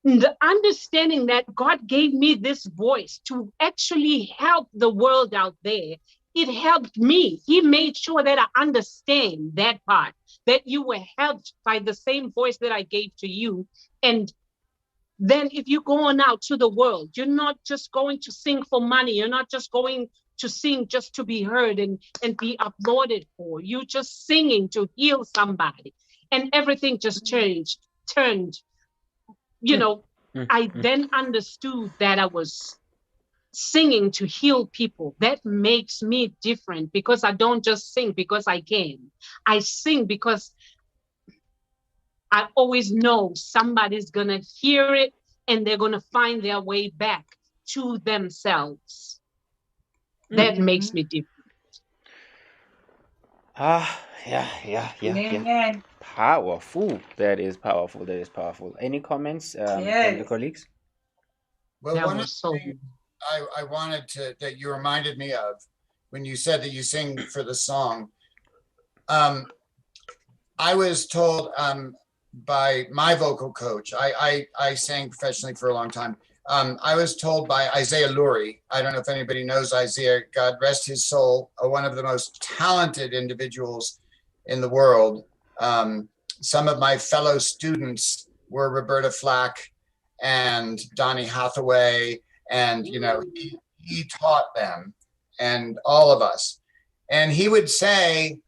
the understanding that God gave me this voice to actually help the world out there. It helped me. He made sure that I understand that part, that you were helped by the same voice that I gave to you. And then if you go on out to the world, you're not just going to sing for money. You're not just going to sing just to be heard and be applauded for. You're just singing to heal somebody. And everything just turned. I then understood that I was singing to heal people. That makes me different, because I don't just sing because I can. I sing because I always know somebody's going to hear it and they're going to find their way back to themselves. That makes me different. Yeah. Powerful. That is powerful. Any comments from the colleagues? Well, one of the things I wanted that you reminded me of when you said that you sing for the song. I was told by my vocal coach, I sang professionally for a long time. I was told by Isaiah Lurie, I don't know if anybody knows Isaiah, God rest his soul, one of the most talented individuals in the world. Some of my fellow students were Roberta Flack and Donny Hathaway, and he taught them and all of us. And he would say,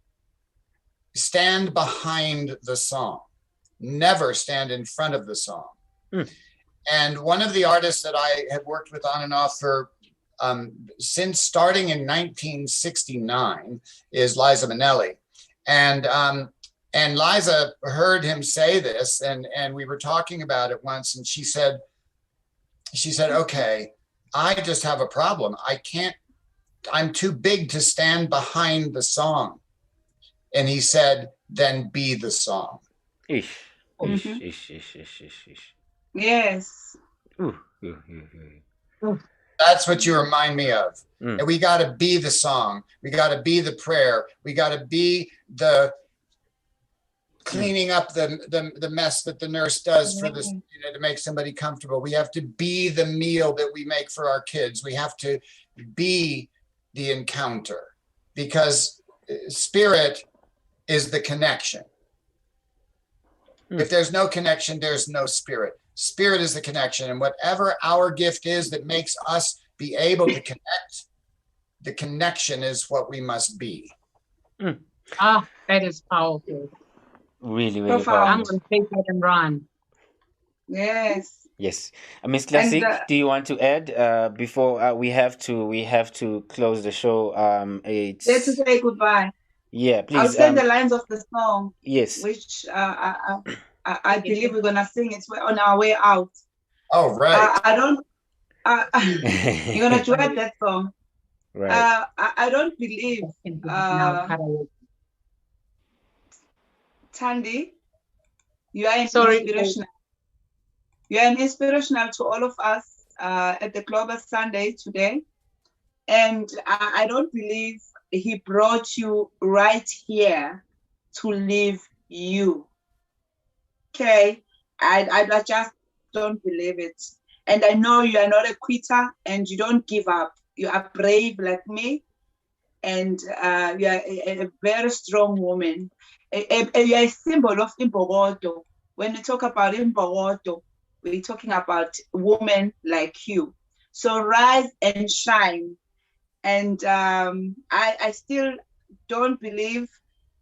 stand behind the song, never stand in front of the song. And one of the artists that I had worked with on and off for since starting in 1969 is Liza Minnelli. And Liza heard him say this, and we were talking about it once, and she said, okay, I just have a problem. I'm too big to stand behind the song. And he said, then be the song. Yes. That's what you remind me of. And we got to be the song. We got to be the prayer. We got to be the cleaning up the mess that the nurse does for this, to make somebody comfortable. We have to be the meal that we make for our kids. We have to be the encounter, because spirit is the connection. If there's no connection, there's no spirit. Spirit is the connection. And whatever our gift is that makes us be able to connect, the connection is what we must be. That is powerful. Really I'm powerful. going to take that and run. Yes. Miss Classic, do you want to add before we have to close the show? Let's say goodbye. Yeah, please. I'll say the lines of the song. Yes. Which I believe we're gonna sing it on our way out. Oh, right. You're gonna duet that song. Right. I don't believe. Thandi, you are inspirational. You are inspirational to all of us at the Global Sunday today. And I don't believe he brought you right here to leave you. Okay? I just don't believe it. And I know you are not a quitter and you don't give up. You are brave like me, and you are a very strong woman. You are a symbol of Imbogodo. When we talk about Imbogodo, we're talking about women like you. So rise and shine. And I still don't believe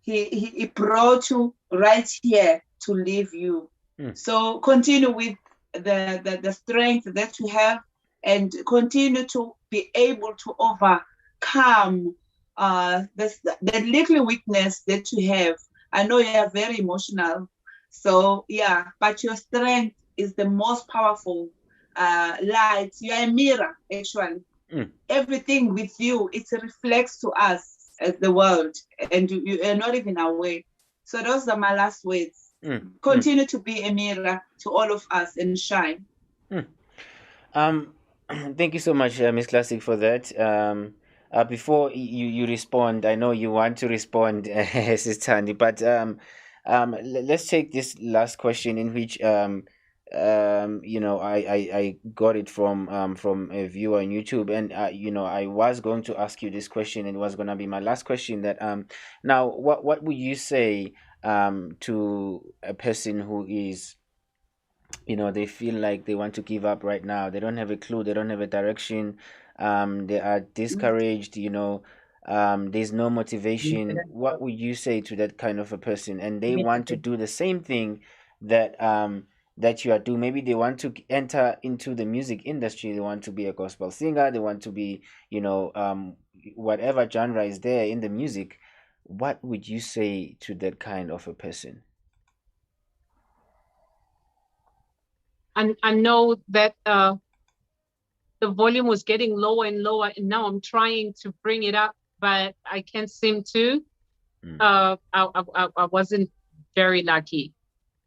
he brought you right here to leave you. So continue with the strength that you have, and continue to be able to overcome the little weakness that you have. I know you are very emotional, so yeah, but your strength is the most powerful light. You are a mirror, actually. Everything with you, it reflects to us as the world, and you are not even aware. So those are my last words. Continue to be a mirror to all of us and shine. Thank you so much, Miss Classic, for that. Before you respond, I know you want to respond, Sis Thandi, but let's take this last question, in which I got it from a viewer on YouTube, and I was going to ask you this question, and it was gonna be my last question. That now, what would you say to a person who is, they feel like they want to give up right now, they don't have a clue, they don't have a direction, they are discouraged, there's no motivation. What would you say to that kind of a person, and they want to do the same thing that that you are doing? Maybe they want to enter into the music industry, they want to be a gospel singer, they want to be, whatever genre is there in the music. What would you say to that kind of a person? I know that the volume was getting lower and lower, and now I'm trying to bring it up, but I can't seem to. I wasn't very lucky,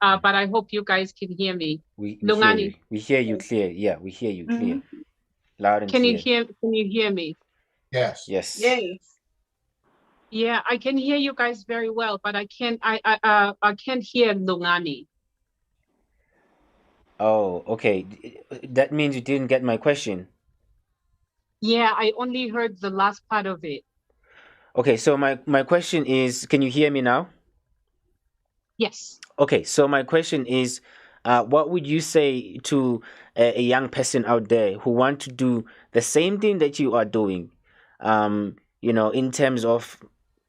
but I hope you guys can hear me. We hear you. We hear you clear. Yeah, we hear you clear, loud and clear. Can you hear me? Yes. Yes. Yeah, I can hear you guys very well, but I can't hear Lungani. Oh, okay. That means you didn't get my question. Yeah, I only heard the last part of it. Okay, so my question is, can you hear me now? Yes. Okay, so my question is, what would you say to a young person out there who want to do the same thing that you are doing, in terms of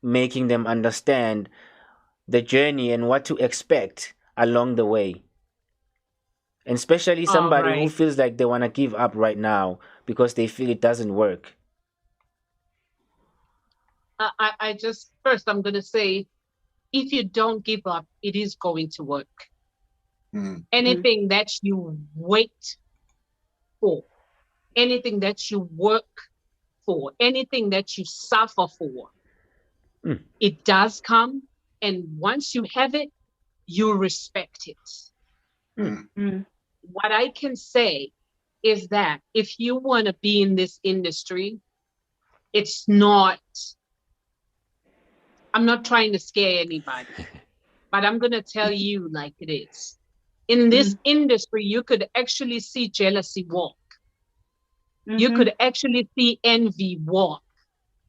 making them understand the journey and what to expect along the way? And especially somebody who feels like they want to give up right now because they feel it doesn't work. I just, first I'm going to say, if you don't give up, it is going to work. Anything that you wait for, anything that you work for, anything that you suffer for, it does come. And once you have it, you respect it. What I can say is that if you want to be in this industry, it's not, I'm not trying to scare anybody, but I'm going to tell you like it is. In this industry, you could actually see jealousy walk. You could actually see envy walk.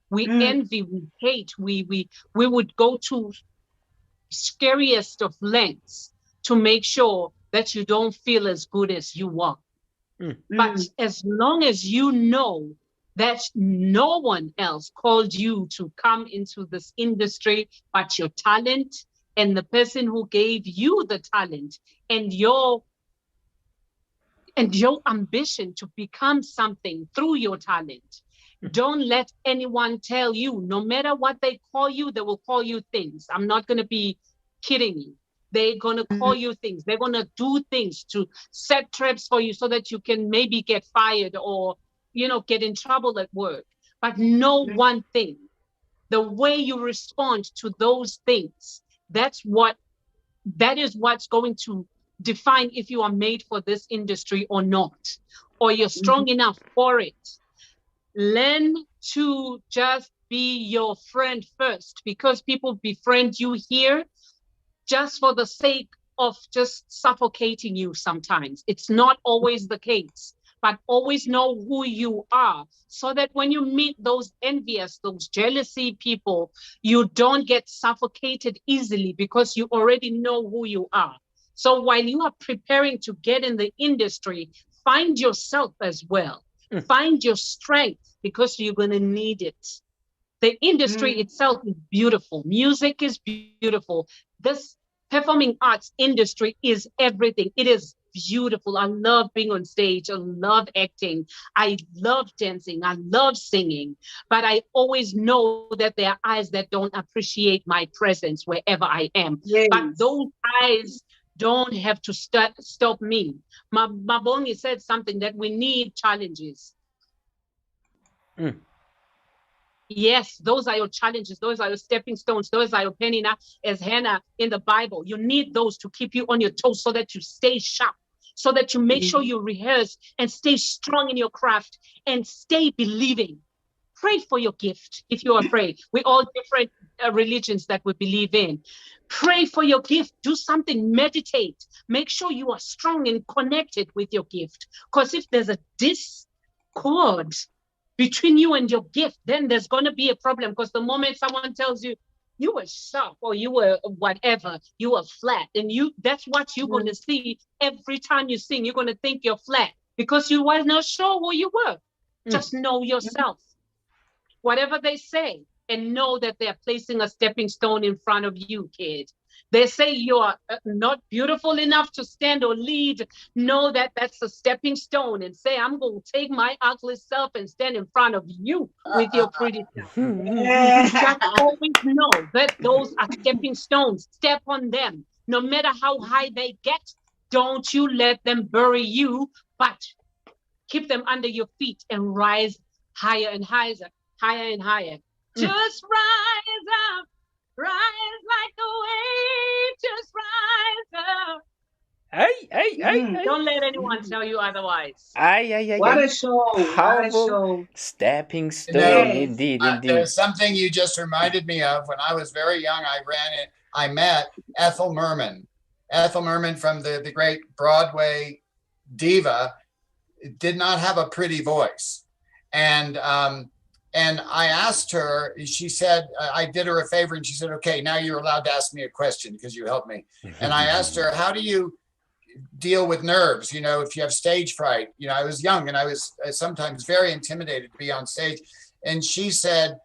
We envy, we hate, we would go to scariest of lengths to make sure that you don't feel as good as you are. But as long as you know that no one else called you to come into this industry but your talent and the person who gave you the talent and your ambition to become something through your talent, don't let anyone tell you, no matter what they call you, they will call you things. I'm not going to be kidding you. They're going to call you things. They're going to do things to set traps for you so that you can maybe get fired or, get in trouble at work. But know one thing, the way you respond to those things, that is what's going to define if you are made for this industry or not, or you're strong enough for it. Learn to just be your friend first, because people befriend you here just for the sake of just suffocating you sometimes. It's not always the case, but always know who you are, so that when you meet those envious, those jealousy people, you don't get suffocated easily because you already know who you are. So while you are preparing to get in the industry, find yourself as well. Find your strength, because you're going to need it. The industry itself is beautiful. Music is beautiful. This performing arts industry is everything. It is beautiful. I love being on stage. I love acting. I love dancing. I love singing. But I always know that there are eyes that don't appreciate my presence wherever I am. Yes. But those eyes don't have to stop me. Mabongi said something, that we need challenges. Yes, those are your challenges. Those are your stepping stones. Those are your penina, as Hannah in the Bible. You need those to keep you on your toes, so that you stay sharp, so that you make sure you rehearse and stay strong in your craft and stay believing. Pray for your gift if you're afraid. We're all different religions that we believe in. Pray for your gift. Do something. Meditate. Make sure you are strong and connected with your gift. Because if there's a discord between you and your gift, then there's going to be a problem. Because the moment someone tells you, you were sharp or you were whatever, you were flat, and that's what you're going to see every time you sing. You're going to think you're flat because you were not sure who you were. Just know yourself. Whatever they say, and know that they're placing a stepping stone in front of you, kid. They say you're not beautiful enough to stand or lead. Know that that's a stepping stone, and say, I'm going to take my ugly self and stand in front of you with your pretty self. Just always know that those are stepping stones. Step on them. No matter how high they get, don't you let them bury you, but keep them under your feet and rise higher and higher, higher and higher. Just rise up. Rise like the wave, just rise up. Don't let anyone tell you otherwise. What a show. Powerful What a show. stepping stone. Yes. Indeed. There's something you just reminded me of. When I was very young, I met Ethel Merman. Ethel Merman, from the great Broadway diva, did not have a pretty voice. And I asked her, she said, I did her a favor, and she said, okay, now you're allowed to ask me a question because you helped me. And I asked her, how do you deal with nerves? You know, if you have stage fright. You know, I was young and I was sometimes very intimidated to be on stage. And she said,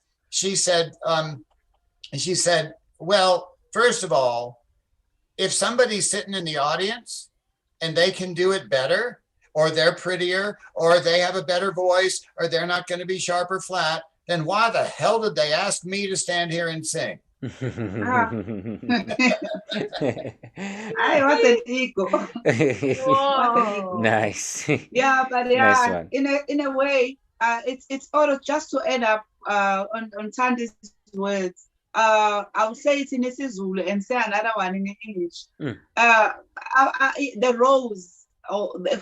well, first of all, if somebody's sitting in the audience and they can do it better, or they're prettier, or they have a better voice, or they're not going to be sharp or flat, then why the hell did they ask me to stand here and sing? I was an ego. Nice. Yeah, but Nice one. in a way, it's all just to end up on Thandi's words. I would say it's in isiZulu and say another one in English. The rose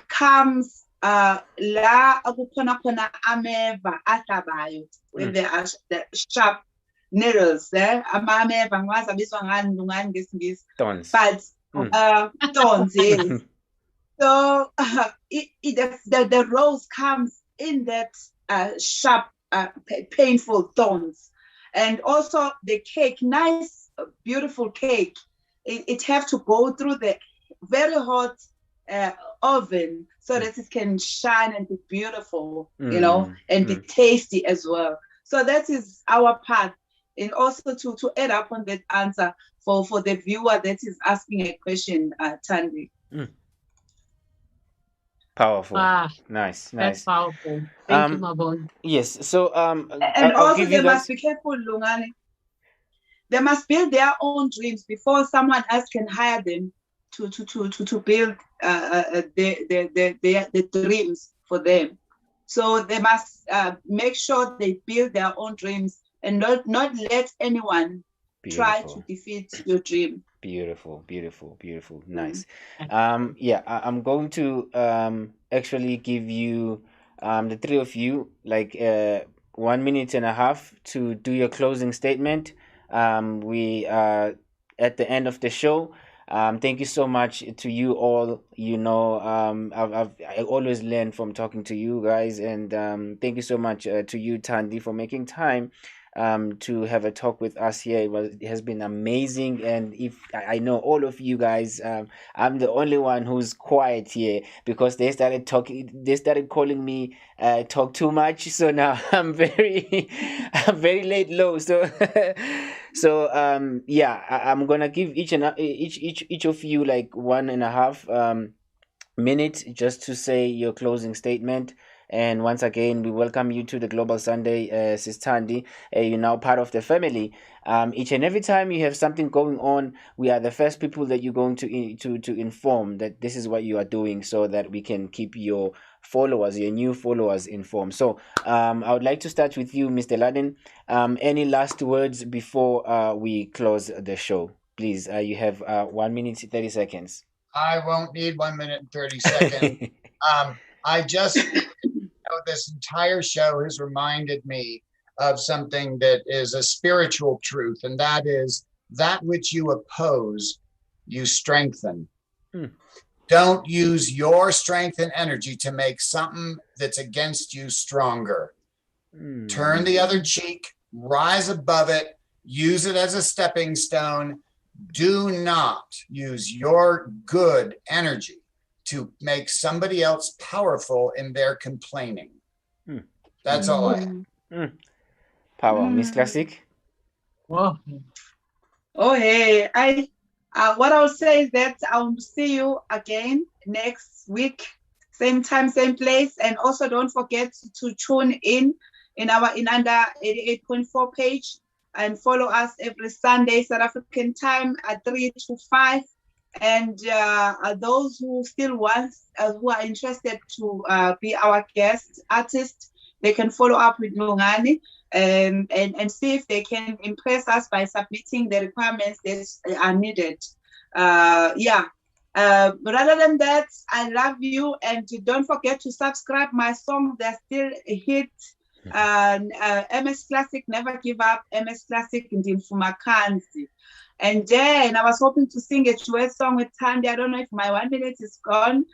comes la akukhona khona ameva ahlabayo with the sharp needles there. Ameva ngiwazi abizwa ngani lungani ngesingisi. But thorns, yes. So the rose comes in that sharp, painful thorns. And also the cake, nice, beautiful cake. It have to go through the very hot oven so that it can shine and be beautiful, you know, and be tasty as well. So that is our part. And also to add up on that answer for the viewer that is asking a question, Thandi. Powerful. Nice. That's powerful. Thank you, Mabon. Yes. So and I'll also give they you must guys... be careful, Lungani. They must build their own dreams before someone else can hire them to build the dreams for them. So they must make sure they build their own dreams and not let anyone try to defeat your dream. Beautiful. Nice. I'm going to actually give you the three of you like 1 minute and a half to do your closing statement. We are at the end of the show. Thank you so much to you all. You know, I always learn from talking to you guys, and thank you so much to you, Thandi, for making time to have a talk with us here. It has been amazing, and if I know all of you guys, I'm the only one who's quiet here because they started talking. They started calling me talk too much. So now I'm I'm very late low. So yeah, I'm gonna give each of you like 1.5 minutes just to say your closing statement. And once again, we welcome you to the Global Sunday, Sis Thandi. You're now part of the family. Each and every time you have something going on, we are the first people that you're going to inform that this is what you are doing, so that we can keep your followers, your new followers, informed. So I would like to start with you, Mr. Laden. Any last words before we close the show? Please, you have 1 minute 30 seconds. I won't need 1 minute and 30 seconds. I just, this entire show has reminded me of something that is a spiritual truth, and that is that which you oppose, you strengthen. Don't use your strength and energy to make something that's against you stronger. Turn the other cheek, rise above it, use it as a stepping stone. Do not use your good energy to make somebody else powerful in their complaining. That's all I have. Power, Miss Classic. Oh, hey, what I'll say is that I'll see you again next week, same time, same place, and also don't forget to tune in our under 88.4 page and follow us every Sunday South African time at 3 to 5. And those who still want, who are interested to be our guest artist, they can follow up with Mungani and see if they can impress us by submitting the requirements that are needed. But other than that, I love you, and don't forget to subscribe my song. They're still a hit. MS Classic, Never Give Up. MS Classic, Ndimfuma Kanzi. And then I was hoping to sing a duet song with Thandi. I don't know if my 1 minute is gone.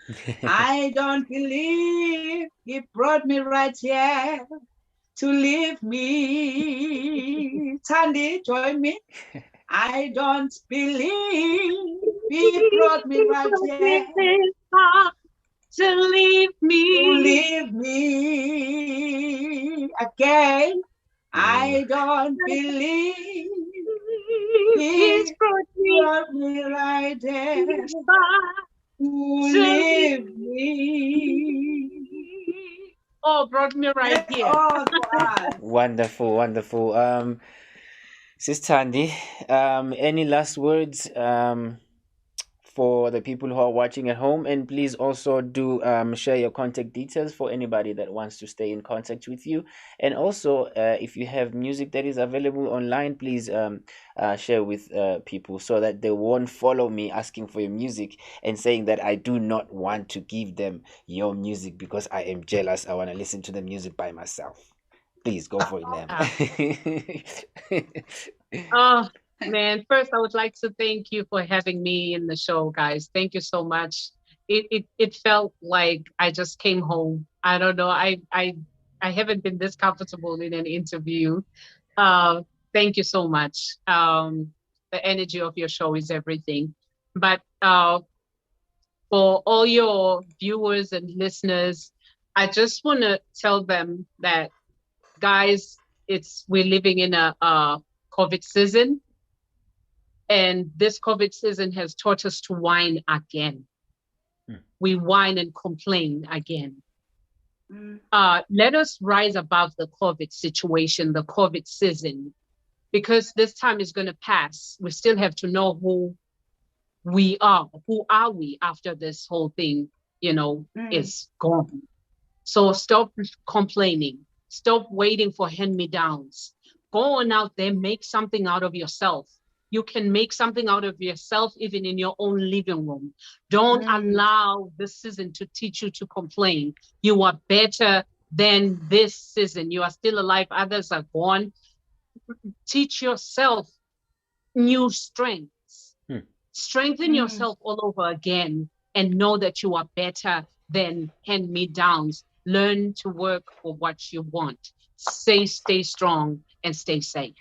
I don't believe he brought me right here to leave me. Thandi, join me. I don't believe he brought me right here to leave me. Again. I don't believe He brought me right there to leave me. Oh, brought me right here. Oh, God. Wonderful, wonderful. Sis Thandi, any last words for the people who are watching at home? And please also do share your contact details for anybody that wants to stay in contact with you. And also, if you have music that is available online, please share with people so that they won't follow me asking for your music and saying that I do not want to give them your music because I am jealous. I want to listen to the music by myself. Please go for it, ma'am. Oh, man, first I would like to thank you for having me in the show, guys. Thank you so much. It felt like I just came home. I don't know. I haven't been this comfortable in an interview. Thank you so much. The energy of your show is everything. But for all your viewers and listeners, I just want to tell them that, guys, we're living in a COVID season, and this COVID season has taught us to whine again. We whine and complain again. Let us rise above the COVID situation, the COVID season, because this time is going to pass. We still have to know who we are. Who are we after this whole thing, is gone? So stop complaining. Stop waiting for hand-me-downs. Go on out there, make something out of yourself. You can make something out of yourself even in your own living room. Don't allow this season to teach you to complain. You are better than this season. You are still alive, others are gone. Teach yourself new strengths. Strengthen yourself all over again and know that you are better than hand-me-downs. Learn to work for what you want. Stay strong and stay safe.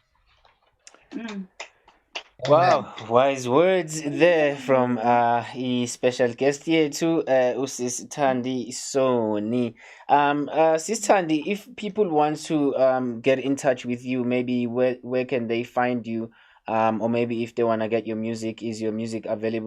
Wow, wise words there from special guest here too, Sis Thandi Soni. Sis Thandi, if people want to get in touch with you, maybe where can they find you? Or maybe if they want to get your music, is your music available